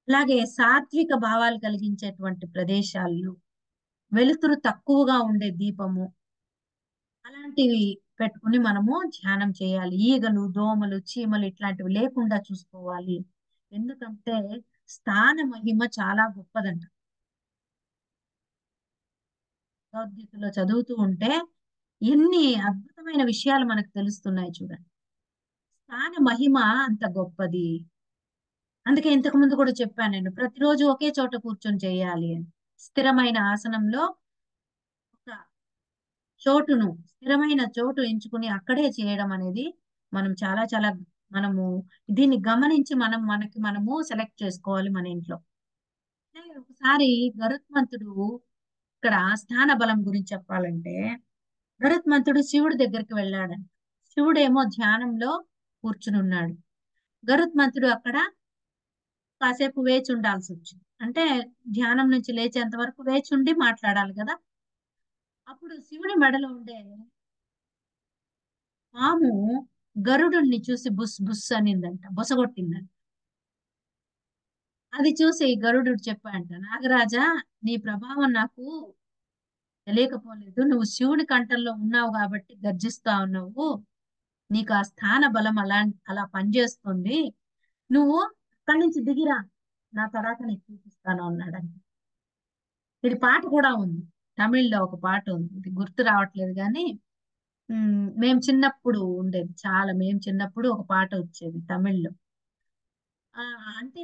అలాగే సాత్విక భావాలు కలిగించేటువంటి ప్రదేశాల్లో, వెలుతురు తక్కువగా ఉండే దీపము అలాంటివి పెట్టుకుని మనము ధ్యానం చేయాలి. ఈగలు, దోమలు, చీమలు ఇట్లాంటివి లేకుండా చూసుకోవాలి. ఎందుకంటే స్థాన మహిమ చాలా గొప్పదంట. భగవద్గీతలో చదువుతూ ఉంటే ఎన్ని అద్భుతమైన విషయాలు మనకు తెలుస్తున్నాయి చూడండి. స్థాన మహిమ అంత గొప్పది. అందుకే ఇంతకు ముందు కూడా చెప్పాను, నేను ప్రతిరోజు ఒకే చోట కూర్చొని చేయాలి అని. స్థిరమైన ఆసనంలో ఒక స్థిరమైన చోటు ఎంచుకుని అక్కడే చేయడం అనేది మనం చాలా చాలా మనము దీన్ని గమనించి మనము సెలెక్ట్ చేసుకోవాలి మన ఇంట్లో. ఒకసారి గరుత్మంతుడు, ఇక్కడ స్థాన బలం గురించి చెప్పాలంటే, గరుత్మంతుడు శివుడి దగ్గరికి వెళ్ళాడంట. శివుడేమో ధ్యానంలో కూర్చుని ఉన్నాడు. గరుత్మంతుడు అక్కడ కాసేపు వేచి ఉండాల్సి వచ్చింది. అంటే ధ్యానం నుంచి లేచేంత వరకు వేచి ఉండి మాట్లాడాలి కదా. అప్పుడు శివుని మెడలో ఉండే పాము గరుడుని చూసి బుస్ బుస్ అనిందంట, బొసగొట్టిందంట. అది చూసి గరుడు చెప్పాడంట, నాగరాజా, నీ ప్రభావం నాకు తెలియకపోలేదు. నువ్వు శివుని కంఠంలో ఉన్నావు కాబట్టి గర్జిస్తా ఉన్నావు. నీకు ఆ స్థాన బలం అలా పనిచేస్తుంది. నువ్వు అక్కడి నుంచి దిగిరా, నా తర్వాత నీకు చూపిస్తాను అన్నాడంట. ఇది పాట కూడా ఉంది, తమిళ్లో ఒక పాట ఉంది, ఇది గుర్తు రావట్లేదు కానీ మేము చిన్నప్పుడు ఒక పాట వచ్చేది తమిళ్లో. ఆ అంటే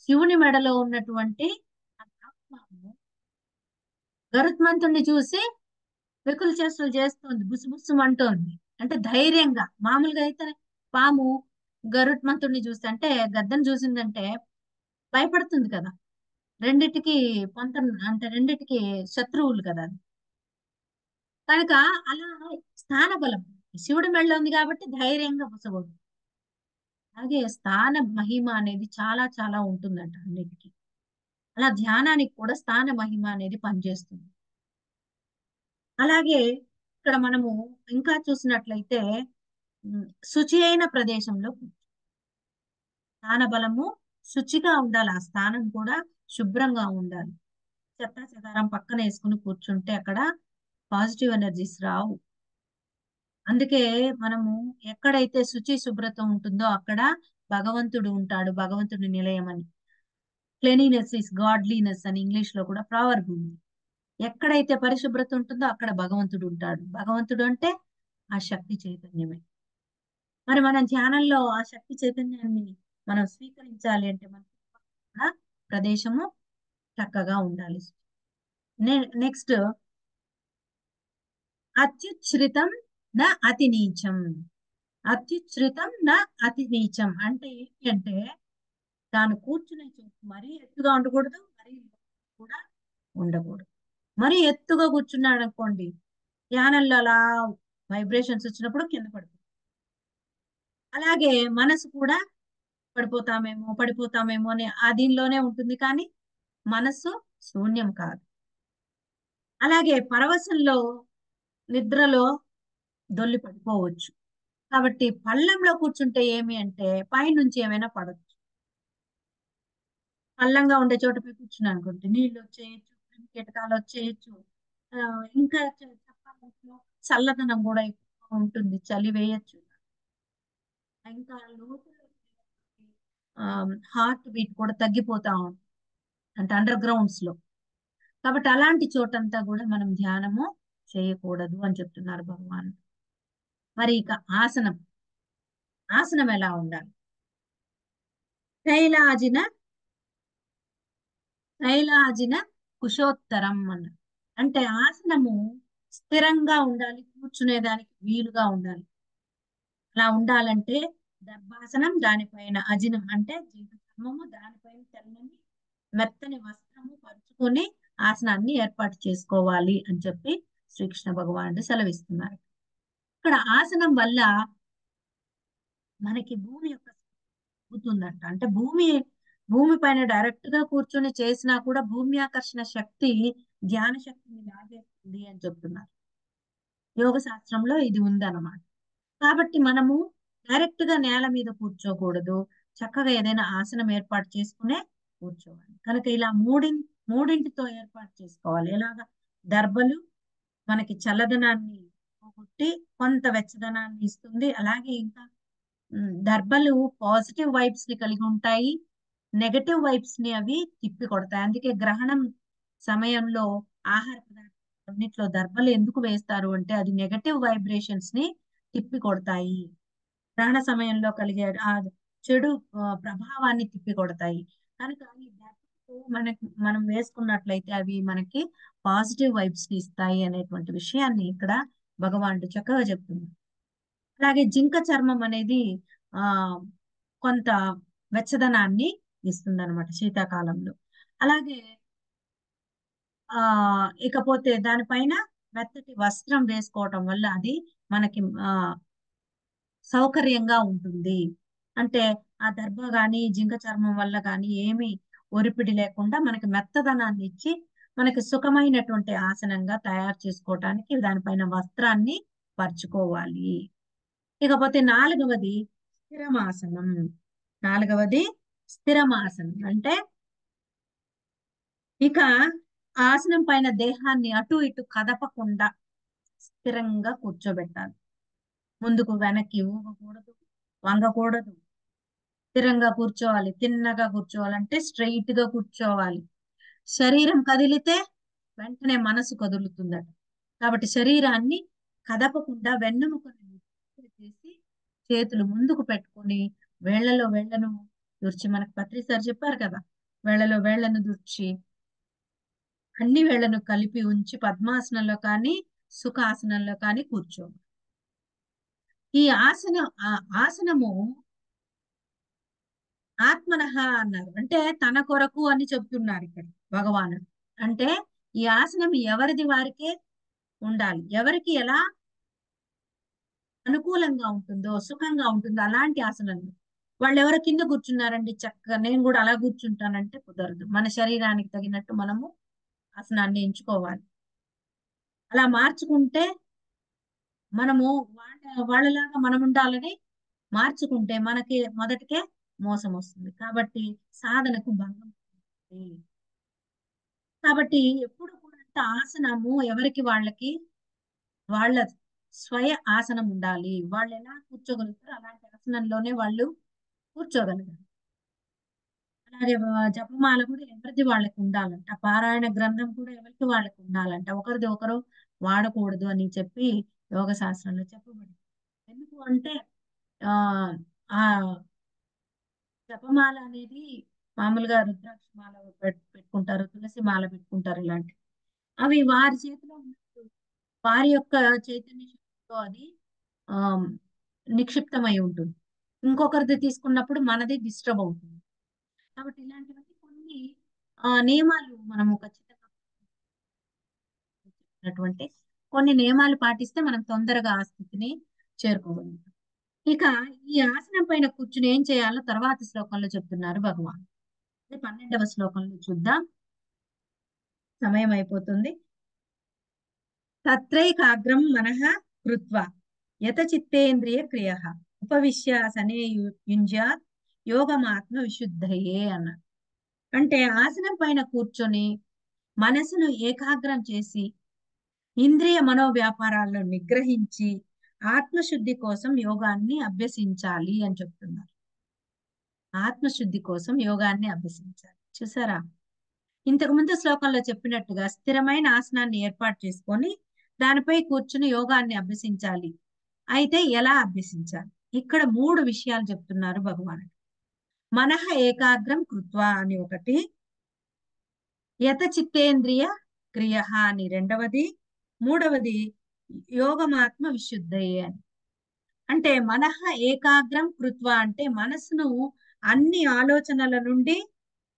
శివుని మెడలో ఉన్నటువంటి ఆ నాగపాము గరుత్మంతుణ్ణి చూసి వెకులు చేష్టలు చేస్తోంది, బుసుబుసు అంటోంది. అంటే ధైర్యంగా, మామూలుగా అయితే పాము గరుత్మంతుడిని చూస్తే, అంటే గద్దను చూసిందంటే భయపడుతుంది కదా. రెండిటికి అంటే రెండిటికి శత్రువులు కదా అది. కనుక అలా స్థాన బలం శివుడి మెడలో ఉంది కాబట్టి ధైర్యంగా బుసగొడు. అలాగే స్థాన మహిమ అనేది చాలా చాలా ఉంటుందంట అన్నిటికీ. అలా ధ్యానానికి కూడా స్థాన మహిమ అనేది పనిచేస్తుంది. అలాగే ఇక్కడ మనము ఇంకా చూసినట్లయితే శుచి అయిన ప్రదేశంలో స్థాన బలము శుచిగా ఉండాలి. ఆ స్థానం కూడా శుభ్రంగా ఉండాలి. చెత్త చెదారం పక్కన వేసుకుని కూర్చుంటే అక్కడ పాజిటివ్ ఎనర్జీస్ రావు. అందుకే మనము ఎక్కడైతే శుచి శుభ్రత ఉంటుందో అక్కడ భగవంతుడు ఉంటాడు, భగవంతుడి నిలయం అని. క్లెనినెస్ ఇస్ గాడ్లీనెస్ అని ఇంగ్లీష్ లో కూడా ప్రావర్బ్ ఉంది. ఎక్కడైతే పరిశుభ్రత ఉంటుందో అక్కడ భగవంతుడు ఉంటాడు. భగవంతుడు అంటే ఆ శక్తి చైతన్యమే. మరి మన ధ్యానంలో ఆ శక్తి చైతన్యాన్ని మనం స్వీకరించాలి అంటే మన ప్రదేశము చక్కగా ఉండాలి. నెక్స్ట్, అత్యుచ్ఛ్రితం నా అతి నీచం. అత్యుచ్ఛ్రితం నా అతి నీచం అంటే ఏంటి అంటే, తాను కూర్చునే చోటు మరీ ఎత్తుగా ఉండకూడదు, మరీ కూడా ఉండకూడదు. మరీ ఎత్తుగా కూర్చున్నాడు అనుకోండి, ధ్యానంలో అలా వైబ్రేషన్స్ వచ్చినప్పుడు కింద పడిపోతుంది. అలాగే మనసు కూడా పడిపోతామేమో అని ఆ దీనిలోనే ఉంటుంది, కానీ మనస్సు శూన్యం కాదు. అలాగే పరవశంలో, నిద్రలో దొల్లి పడిపోవచ్చు. కాబట్టి పళ్ళెంలో కూర్చుంటే ఏమి అంటే పైనుంచి ఏమైనా పడవచ్చు. పల్లంగా ఉండే చోట పోయి కూర్చున్నాను అనుకోండి, నీళ్ళు వచ్చేయచ్చు, కీటకాలు వచ్చేయచ్చు. ఇంకా చెప్పాలంటే చల్లదనం కూడా ఎక్కువ ఉంటుంది, చలి వేయచ్చు. ఇంకా లోతులో హార్ట్ బీట్ కూడా తగ్గిపోతా ఉంటుంది, అంటే అండర్ గ్రౌండ్స్ లో. కాబట్టి అలాంటి చోటంతా కూడా మనం ధ్యానము చేయకూడదు అని చెప్తున్నారు భగవాన్. మరి ఇక ఆసనం, ఆసనం ఎలా ఉండాలి? శైలాజిన శైలాజిన కుశోత్తరం అన్న, అంటే ఆసనము స్థిరంగా ఉండాలి, కూర్చునేదానికి వీలుగా ఉండాలి. అలా ఉండాలంటే దర్భాసనం, దానిపైన అజినం అంటే జింక చర్మము, దానిపైన తెల్లని మెత్తని వస్త్రము పరుచుకొని ఆసనాన్ని ఏర్పాటు చేసుకోవాలి అని చెప్పి శ్రీకృష్ణ భగవానుడు సెలవిస్తున్నారు. ఇక్కడ ఆసనం వల్ల మనకి భూమి యొక్క అవుతుందంట. అంటే భూమి పైన డైరెక్ట్ గా కూర్చొని చేసినా కూడా భూమి ఆకర్షణ శక్తి ధ్యాన శక్తిని లాగేస్తుంది అని చెప్తున్నారు. యోగ శాస్త్రంలో ఇది ఉందన్నమాట. కాబట్టి మనము డైరెక్ట్ గా నేల మీద కూర్చోకూడదు, చక్కగా ఏదైనా ఆసనం ఏర్పాటు చేసుకునే కూర్చోవాలి. కనుక ఇలా మూడింటితో ఏర్పాటు చేసుకోవాలి. ఎలాగా? దర్బలు మనకి చల్లదనాన్ని పోగొట్టి కొంత వెచ్చదనాన్ని ఇస్తుంది. అలాగే ఇంకా దర్బలు పాజిటివ్ వైబ్స్ ని కలిగి ఉంటాయి, నెగటివ్ వైబ్స్ ని అవి తిప్పి కొడతాయి. అందుకే గ్రహణం సమయంలో ఆహార పదార్థాలన్నిట్లో దర్బలు ఎందుకు వేస్తారు అంటే అది నెగటివ్ వైబ్రేషన్స్ ని తిప్పి కొడతాయి. గ్రహణ సమయంలో కలిగే ఆ చెడు ప్రభావాన్ని తిప్పి కొడతాయి. కనుక ఈ దర్బలు మనం వేసుకున్నట్లయితే అవి మనకి పాజిటివ్ వైబ్స్ ని ఇస్తాయి అనేటువంటి విషయాన్ని ఇక్కడ భగవానుడు చక్కగా చెప్తున్నారు. అలాగే జింక చర్మం అనేది ఆ కొంత వెచ్చదనాన్ని ఇస్తుంది అనమాట శీతాకాలంలో. అలాగే ఆ ఇకపోతే దానిపైన మెత్తటి వస్త్రం వేసుకోవటం వల్ల అది మనకి సౌకర్యంగా ఉంటుంది. అంటే ఆ దర్భ గాని జింక చర్మం వల్ల గాని ఏమి ఒరిపిడి లేకుండా మనకి మెత్తదనాన్ని ఇచ్చి మనకి సుఖమైనటువంటి ఆసనంగా తయారు చేసుకోవటానికి దానిపైన వస్త్రాన్ని పరుచుకోవాలి. ఇకపోతే నాలుగవది స్థిరమాసనం అంటే ఇక ఆసనం పైన దేహాన్ని అటు ఇటు కదపకుండా స్థిరంగా కూర్చోబెట్టాలి. ముందుకు వెనక్కి ఊగకూడదు, వంగకూడదు, స్థిరంగా కూర్చోవాలి. తిన్నగా కూర్చోవాలంటే స్ట్రైట్ గా కూర్చోవాలి. శరీరం కదిలితే వెంటనే మనసు కదులుతుందట. కాబట్టి శరీరాన్ని కదపకుండా వెన్నుముకను చేసి చేతులు ముందుకు పెట్టుకొని వేళ్లను దుర్చి, మనకు పత్రి సార్ చెప్పారు కదా, వేళ్లను దుర్చి అన్ని వేళ్లను కలిపి ఉంచి పద్మాసనంలో కానీ సుఖాసనంలో కానీ కూర్చో. ఈ ఆసనము ఆత్మనః అన్నారు, అంటే తన కొరకు అని చెప్తున్నారు ఇక్కడ భగవానుడు. అంటే ఈ ఆసనం ఎవరిది వారికే ఉండాలి. ఎవరికి ఎలా అనుకూలంగా ఉంటుందో, సుఖంగా ఉంటుందో అలాంటి ఆసనాలు. వాళ్ళు ఎవరో కింద కూర్చున్నారండి చక్కగా నేను కూడా అలా కూర్చుంటానంటే కుదరదు. మన శరీరానికి తగినట్టు మనము ఆసనాన్ని ఎంచుకోవాలి. అలా మార్చుకుంటే మనము వాళ్ళలాగా మనం ఉండాలని మార్చుకుంటే మనకి మొదటికే మోసం వస్తుంది. కాబట్టి సాధనకు భంగం వస్తుంది. కాబట్టి ఎప్పుడు కూడా ఆసనము ఎవరికి వాళ్ళ స్వయ ఆసనం ఉండాలి. వాళ్ళు ఎలా కూర్చోగలుగుతారో అలాంటి ఆసనంలోనే వాళ్ళు కూర్చోగలగాలి. అలాగే జపమాల కూడా ఎవరిది వాళ్ళకి ఉండాలంట, పారాయణ గ్రంథం కూడా ఎవరికి వాళ్ళకి ఉండాలంట, ఒకరిది ఒకరు వాడకూడదు అని చెప్పి యోగ శాస్త్రంలో చెప్పబడింది. ఎందుకు అంటే ఆ ఆ జపమాల అనేది మామూలుగా రుద్రాక్ష మాల పెట్టుకుంటారు, తులసి మాల పెట్టుకుంటారు, ఇలాంటి అవి వారి చేతిలో ఉన్నప్పుడు వారి యొక్క చైతన్య శక్తితో అది ఆ నిక్షిప్తమై ఉంటుంది. ఇంకొకరిది తీసుకున్నప్పుడు మనది డిస్టర్బ్ అవుతుంది. కాబట్టి ఇలాంటివన్నీ కొన్ని నియమాలు మనము ఖచ్చితంగా చెప్పినటువంటి కొన్ని నియమాలు పాటిస్తే మనం తొందరగా ఆ స్థితిని చేరుకోగలుగుతాం. ఇక ఈ ఆసనం పైన కూర్చుని ఏం చేయాలో తర్వాత శ్లోకంలో చెప్తున్నారు భగవాన్. 12వ శ్లోకంలో చూద్దాం, సమయం అయిపోతుంది. తత్రైకాగ్రం మనః కృత్వా యత చిత్తేంద్రియ క్రియ ఉపవిశ్యాసనే యుంజ్యాత్ యోగమాత్మ విశుద్ధయే అన్న. అంటే ఆసనం పైన కూర్చొని మనసును ఏకాగ్రం చేసి ఇంద్రియ మనోవ్యాపారాలను నిగ్రహించి ఆత్మశుద్ధి కోసం యోగాన్ని అభ్యసించాలి అని చెప్తున్నారు. ఆత్మశుద్ధి కోసం యోగాన్ని అభ్యసించాలి. చూసారా? ఇంతకు ముందు శ్లోకంలో చెప్పినట్టుగా స్థిరమైన ఆసనాన్ని ఏర్పాటు చేసుకొని దానిపై కూర్చుని యోగాన్ని అభ్యసించాలి. అయితే ఎలా అభ్యసించాలి? ఇక్కడ 3 విషయాలు చెప్తున్నారు భగవానుడు. మనః ఏకాగ్రం కృత్వా అని ఒకటి, యత చిత్తేంద్రియ క్రియ అని రెండవది, మూడవది యోగమాత్మ విశుద్ధయే అని. అంటే మనః ఏకాగ్రం కృత్వా అంటే మనసును అన్ని ఆలోచనల నుండి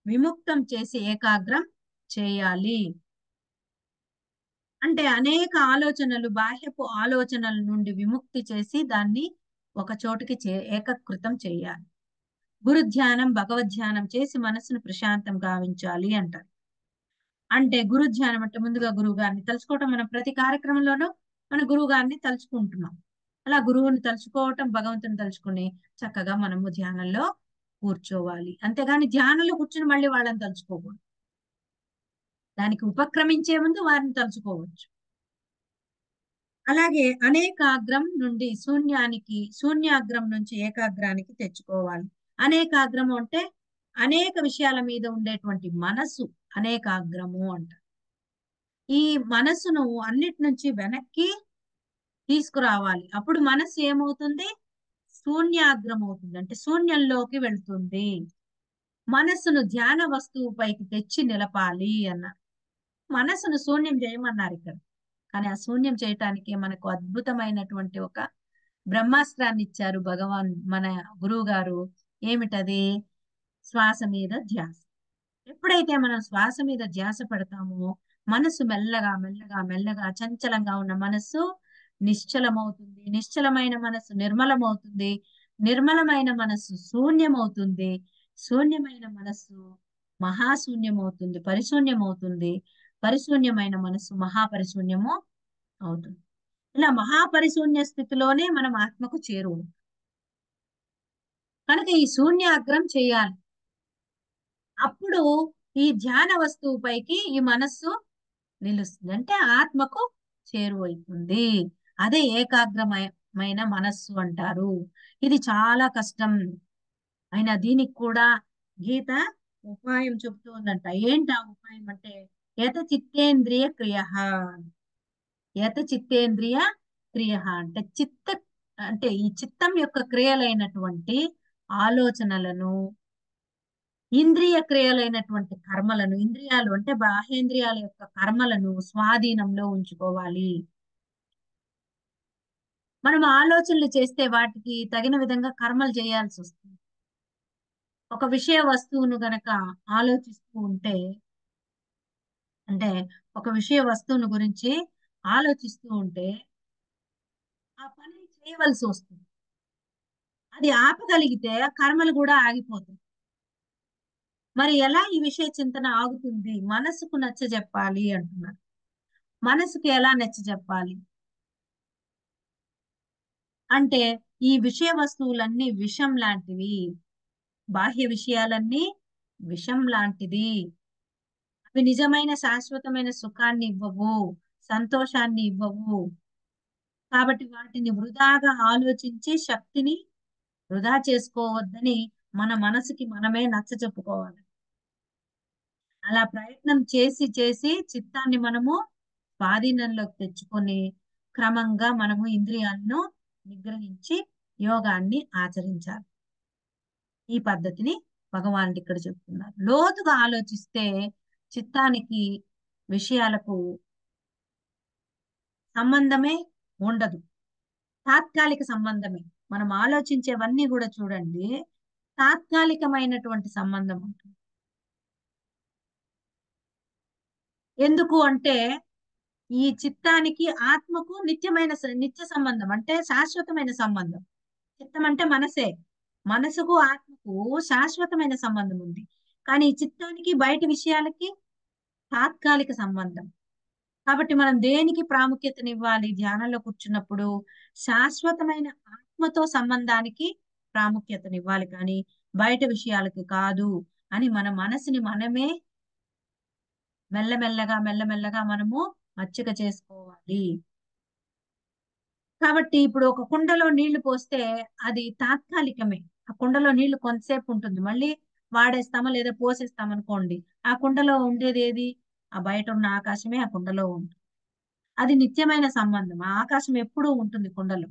విముక్తం చేసి ఏకాగ్రం చేయాలి. అంటే అనేక ఆలోచనలు, బాహ్యపు ఆలోచనల నుండి విముక్తి చేసి దాన్ని ఒక చోటికి ఏకకృతం చేయాలి. గురు ధ్యానం, భగవద్ ధ్యానం చేసి మనసును ప్రశాంతం గావించాలి అంటారు. అంటే గురు ధ్యానం అంటే ముందుగా గురువు గారిని తలుచుకోవటం. మనం ప్రతి కార్యక్రమంలోనూ మన గురువు గారిని తలుచుకుంటున్నాం. అలా గురువుని తలుచుకోవటం, భగవంతుని తలుచుకుని చక్కగా మనము ధ్యానంలో కూర్చోవాలి. అంతేగాని ధ్యానంలో కూర్చుని మళ్ళీ వాళ్ళని తలుచుకోకూడదు. దానికి ఉపక్రమించే ముందు వారిని తలుచుకోవచ్చు. అలాగే అనేకాగ్రం నుండి శూన్యానికి, శూన్యాగ్రం నుంచి ఏకాగ్రానికి తెచ్చుకోవాలి. అనేకాగ్రము అంటే అనేక విషయాల మీద ఉండేటువంటి మనసు అనేకాగ్రము అంట. ఈ మనసును అన్నిటి నుంచి వెనక్కి తీసుకురావాలి. అప్పుడు మనసు ఏమవుతుంది? శూన్యాగ్రం అవుతుంది. అంటే శూన్యంలోకి వెళ్తుంది. మనసును ధ్యాన వస్తువు పైకి తెచ్చి నిలపాలి అన్నారు. మనసును శూన్యం చేయమన్నారు ఇక్కడ. కానీ ఆ శూన్యం చేయటానికి మనకు అద్భుతమైనటువంటి ఒక బ్రహ్మాస్త్రాన్ని ఇచ్చారు భగవాన్, మన గురువు గారు. ఏమిటది? శ్వాస మీద ధ్యాస. ఎప్పుడైతే మనం శ్వాస మీద ధ్యాస పెడతామో మనసు మెల్లగా మెల్లగా మెల్లగా చంచలంగా ఉన్న మనస్సు నిశ్చలమవుతుంది. నిశ్చలమైన మనస్సు నిర్మలమవుతుంది. నిర్మలమైన మనస్సు శూన్యమవుతుంది. శూన్యమైన మనస్సు మహాశూన్యమవుతుంది, పరిశూన్యమవుతుంది. పరిశూన్యమైన మనస్సు మహాపరిశూన్యము అవుతుంది. ఇలా మహాపరిశూన్య స్థితిలోనే మనం ఆత్మకు చేరువు. కనుక ఈ శూన్యాగ్రం చేయాలి. అప్పుడు ఈ ధ్యాన వస్తువు పైకి ఈ మనస్సు నిలుస్తుంది. అంటే ఆత్మకు చేరువైతుంది. అదే ఏకాగ్రమైన మనస్సు అంటారు. ఇది చాలా కష్టం. అయినా దీనికి కూడా గీత ఉపాయం చెబుతూ ఉందంట. ఏంటి ఆ ఉపాయం అంటే యత చిత్తేంద్రియ క్రియ. యత చిత్తేంద్రియ క్రియ అంటే అంటే ఈ చిత్తం యొక్క క్రియలైనటువంటి ఆలోచనలను, ఇంద్రియ క్రియలైనటువంటి కర్మలను, ఇంద్రియాలు అంటే బాహ్యేంద్రియాల యొక్క కర్మలను స్వాధీనంలో ఉంచుకోవాలి. మనం ఆలోచనలు చేస్తే వాటికి తగిన విధంగా కర్మలు చేయాల్సి వస్తుంది. ఒక విషయ వస్తువును గనక ఆలోచిస్తూ ఉంటే, అంటే ఒక విషయ వస్తువును గురించి ఆలోచిస్తూ ఉంటే ఆ పని చేయవలసి వస్తుంది. అది ఆపగలిగితే ఆ కర్మలు కూడా ఆగిపోతాయి. మరి ఎలా ఈ విషయ చింతన ఆగుతుంది? మనసుకు నచ్చ చెప్పాలి అంటున్నారు. మనసుకు ఎలా నచ్చ చెప్పాలి అంటే ఈ విషయ వస్తువులన్నీ విషం లాంటివి. బాహ్య విషయాలన్నీ విషం లాంటిది. అవి నిజమైన శాశ్వతమైన సుఖాన్ని ఇవ్వవు, సంతోషాన్ని ఇవ్వవు. కాబట్టి వాటిని వృధాగా ఆలోచించి శక్తిని వృధా చేసుకోవద్దని మన మనసుకి మనమే నచ్చ చెప్పుకోవాలి. అలా ప్రయత్నం చేసి చేసి చిత్తాన్ని మనము స్వాధీనంలోకి తెచ్చుకొని క్రమంగా మనము ఇంద్రియాలను నిగ్రహించి యోగాన్ని ఆచరించాలి. ఈ పద్ధతిని భగవానుడు ఇక్కడ చెప్తున్నారు. లోతుగా ఆలోచిస్తే చిత్తానికి విషయాలకు సంబంధమే ఉండదు. తాత్కాలిక సంబంధమే. మనం ఆలోచించేవన్నీ కూడా చూడండి, తాత్కాలికమైనటువంటి సంబంధం ఉంటుంది. ఎందుకు అంటే ఈ చిత్తానికి ఆత్మకు నిత్యమైన నిత్య సంబంధం అంటే శాశ్వతమైన సంబంధం. చిత్తం అంటే మనసే. మనసుకు ఆత్మకు శాశ్వతమైన సంబంధం ఉంది. కానీ ఈ చిత్తానికి బయటి విషయాలకి తాత్కాలిక సంబంధం. కాబట్టి మనం దేనికి ప్రాముఖ్యతనివ్వాలి ధ్యానంలో కూర్చున్నప్పుడు? శాశ్వతమైన ఆత్మతో సంబంధానికి ప్రాముఖ్యతనివ్వాలి, కానీ బయట విషయాలకి కాదు. అని మన మనసుని మనమే మెల్లమెల్లగా మెల్లమెల్లగా మనము మచ్చిక చేసుకోవాలి. కాబట్టి ఇప్పుడు ఒక కుండలో నీళ్లు పోస్తే అది తాత్కాలికమే. ఆ కుండలో నీళ్లు కొంతసేపు ఉంటుంది. మళ్ళీ వాడేస్తామా లేదా పోసేస్తాం అనుకోండి. ఆ కుండలో ఉండేది ఏది? ఆ బయట ఉన్న ఆకాశమే ఆ కుండలో ఉంటుంది. అది నిత్యమైన సంబంధం. ఆ ఆకాశం ఎప్పుడూ ఉంటుంది కుండలో.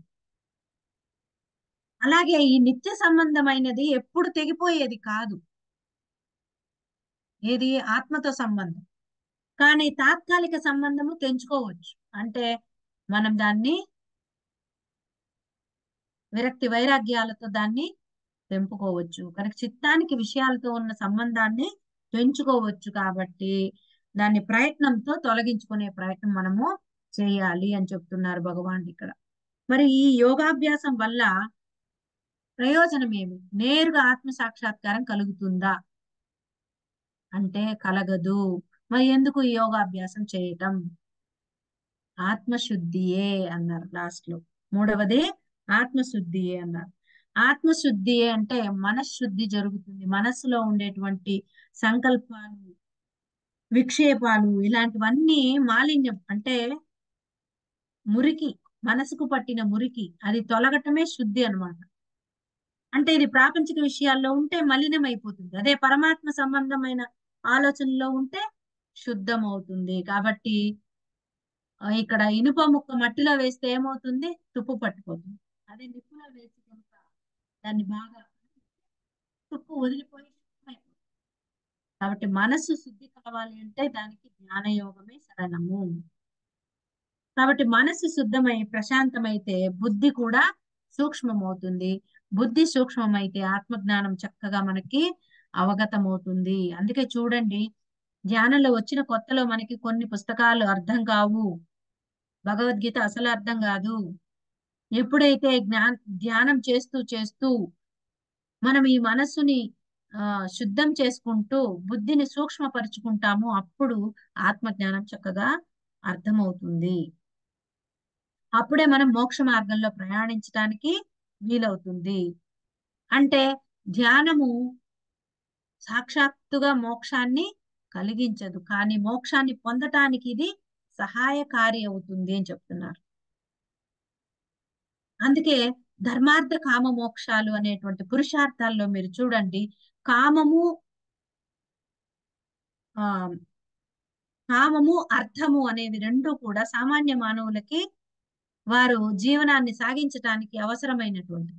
అలాగే ఈ నిత్య సంబంధమైనది ఎప్పుడు తెగిపోయేది కాదు. ఏది? ఆత్మతో సంబంధం. కానీ తాత్కాలిక సంబంధము తెంచుకోవచ్చు. అంటే మనం దాన్ని విరక్తి వైరాగ్యాలతో దాన్ని తెంపుకోవచ్చు. కనుక చిత్తానికి విషయాలతో ఉన్న సంబంధాన్ని పెంచుకోవచ్చు కాబట్టి దాన్ని ప్రయత్నంతో తొలగించుకునే ప్రయత్నం మనము చేయాలి అని చెప్తున్నారు భగవాన్ ఇక్కడ. మరి ఈ యోగాభ్యాసం వల్ల ప్రయోజనం ఏమి? నేరుగా ఆత్మ సాక్షాత్కారం కలుగుతుందా అంటే కలగదు. మరి ఎందుకు ఈ యోగాభ్యాసం చేయటం? ఆత్మశుద్ధియే అన్నారు లాస్ట్ లో. మూడవది ఆత్మశుద్ధియే అన్నారు. ఆత్మశుద్ధి అంటే మనశ్శుద్ధి జరుగుతుంది. మనస్సులో ఉండేటువంటి సంకల్పాలు, విక్షేపాలు ఇలాంటివన్నీ మాలిన్యం అంటే మురికి, మనసుకు పట్టిన మురికి అది తొలగటమే శుద్ధి అన్నమాట. అంటే ఇది ప్రాపంచిక విషయాల్లో ఉంటే మలినం అయిపోతుంది. అదే పరమాత్మ సంబంధమైన ఆలోచనలో ఉంటే శుద్ధం అవుతుంది. కాబట్టి ఇక్కడ ఇనుప ముక్క మట్టిలో వేస్తే ఏమవుతుంది? తుప్పు పట్టిపోతుంది. అదే నిప్పులో వేసి కనుక దాన్ని బాగా తుప్పు వదిలిపోయి శుద్ధమైపోతుంది. కాబట్టి మనస్సు శుద్ధి కావాలి అంటే దానికి జ్ఞాన యోగమే శరణము. కాబట్టి మనస్సు శుద్ధమై ప్రశాంతమైతే బుద్ధి కూడా సూక్ష్మమవుతుంది. బుద్ధి సూక్ష్మమైతే ఆత్మజ్ఞానం చక్కగా మనకి అవగతమవుతుంది. అందుకే చూడండి, ధ్యానంలో వచ్చిన కొత్తలో మనకి కొన్ని పుస్తకాలు అర్థం కావు. భగవద్గీత అసలు అర్థం కాదు. ఎప్పుడైతే ధ్యానం చేస్తూ చేస్తూ మనం ఈ మనస్సుని శుద్ధం చేసుకుంటూ బుద్ధిని సూక్ష్మపరుచుకుంటామో అప్పుడు ఆత్మజ్ఞానం చక్కగా అర్థమవుతుంది. అప్పుడే మనం మోక్ష మార్గంలో ప్రయాణించడానికి వీలవుతుంది. అంటే ధ్యానము సాక్షాత్తుగా మోక్షాన్ని కలిగించదు, కానీ మోక్షాన్ని పొందటానికి ఇది సహాయకారి అవుతుంది అని చెప్తున్నారు. అందుకే ధర్మార్థ కామ మోక్షాలు అనేటువంటి పురుషార్థాల్లో మీరు చూడండి, కామము ఆ కామము అర్థము అనేవి రెండు కూడా సామాన్య మానవులకి వారు జీవనాన్ని సాగించటానికి అవసరమైనటువంటి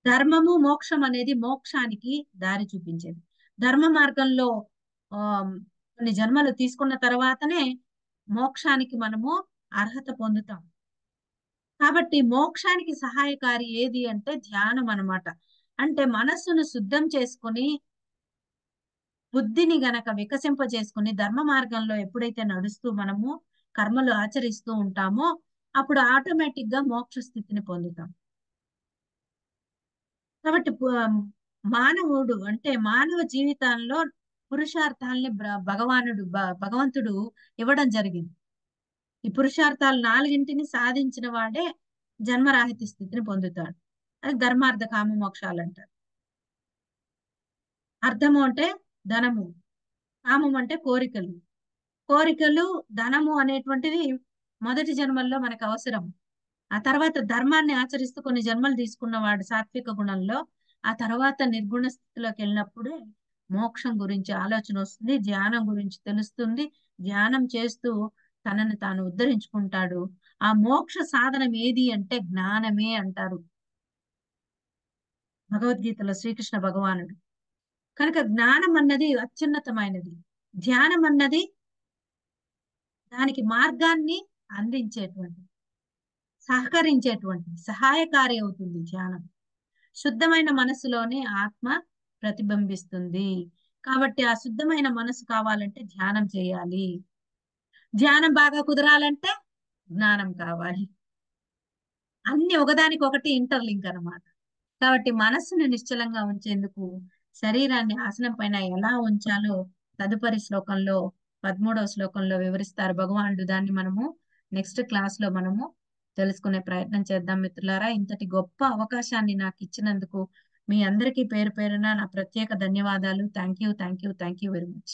ధర్మము మోక్షం అనేది మోక్షానికి దారి చూపించేది. ధర్మ మార్గంలో ఆ కొన్ని జన్మలు తీసుకున్న తర్వాతనే మోక్షానికి మనము అర్హత పొందుతాం. కాబట్టి మోక్షానికి సహాయకారి ఏది అంటే ధ్యానం అన్నమాట. అంటే మనస్సును శుద్ధం చేసుకుని బుద్ధిని గనక వికసింపజేసుకుని ధర్మ మార్గంలో ఎప్పుడైతే నడుస్తూ మనము కర్మలు ఆచరిస్తూ ఉంటామో అప్పుడు ఆటోమేటిక్ గా మోక్ష స్థితిని పొందుతాం. కాబట్టి మానవుడు అంటే మానవ జీవితంలో పురుషార్థాలని భగవంతుడు ఇవ్వడం జరిగింది. ఈ పురుషార్థాలు నాలుగింటిని సాధించిన వాడే జన్మరాహిత స్థితిని పొందుతాడు. అది ధర్మార్థ కామ మోక్షాలు అంటారు. అర్థము అంటే ధనము, కామం అంటే కోరికలు. కోరికలు ధనము అనేటువంటివి మొదటి జన్మల్లో మనకు అవసరం. ఆ తర్వాత ధర్మాన్ని ఆచరిస్తూ కొన్ని జన్మలు తీసుకున్నవాడు సాత్విక గుణంలో ఆ తర్వాత నిర్గుణ స్థితిలోకి వెళ్ళినప్పుడే మోక్షం గురించి ఆలోచన వస్తుంది, ధ్యానం గురించి తెలుస్తుంది. ధ్యానం చేస్తూ తనని తాను ఉద్ధరించుకుంటాడు. ఆ మోక్ష సాధనం ఏది అంటే జ్ఞానమే అంటారు భగవద్గీతలో శ్రీకృష్ణ భగవానుడు. కనుక జ్ఞానం అన్నది అత్యున్నతమైనది. ధ్యానం అన్నది దానికి మార్గాన్ని అందించేటువంటి, సహకరించేటువంటి సహాయకారి అవుతుంది ధ్యానం. శుద్ధమైన మనసులోనే ఆత్మ ప్రతిబింబిస్తుంది. కాబట్టి ఆ శుద్ధమైన మనసు కావాలంటే ధ్యానం చేయాలి. ధ్యానం బాగా కుదరాలంటే జ్ఞానం కావాలి. అన్ని ఒకదానికొకటి ఇంటర్లింక్ అన్నమాట. కాబట్టి మనస్సును నిశ్చలంగా ఉంచేందుకు శరీరాన్ని ఆసనం పైన ఎలా ఉంచాలో తదుపరి శ్లోకంలో 13వ శ్లోకంలో వివరిస్తారు భగవానుడు. దాన్ని మనము నెక్స్ట్ క్లాస్ లో మనము తెలుసుకునే ప్రయత్నం చేద్దాం మిత్రులారా. ఇంతటి గొప్ప అవకాశాన్ని నాకు ఇచ్చినందుకు మీ అందరికీ పేరు పేరున నా ప్రత్యేక ధన్యవాదాలు. Thank you very much.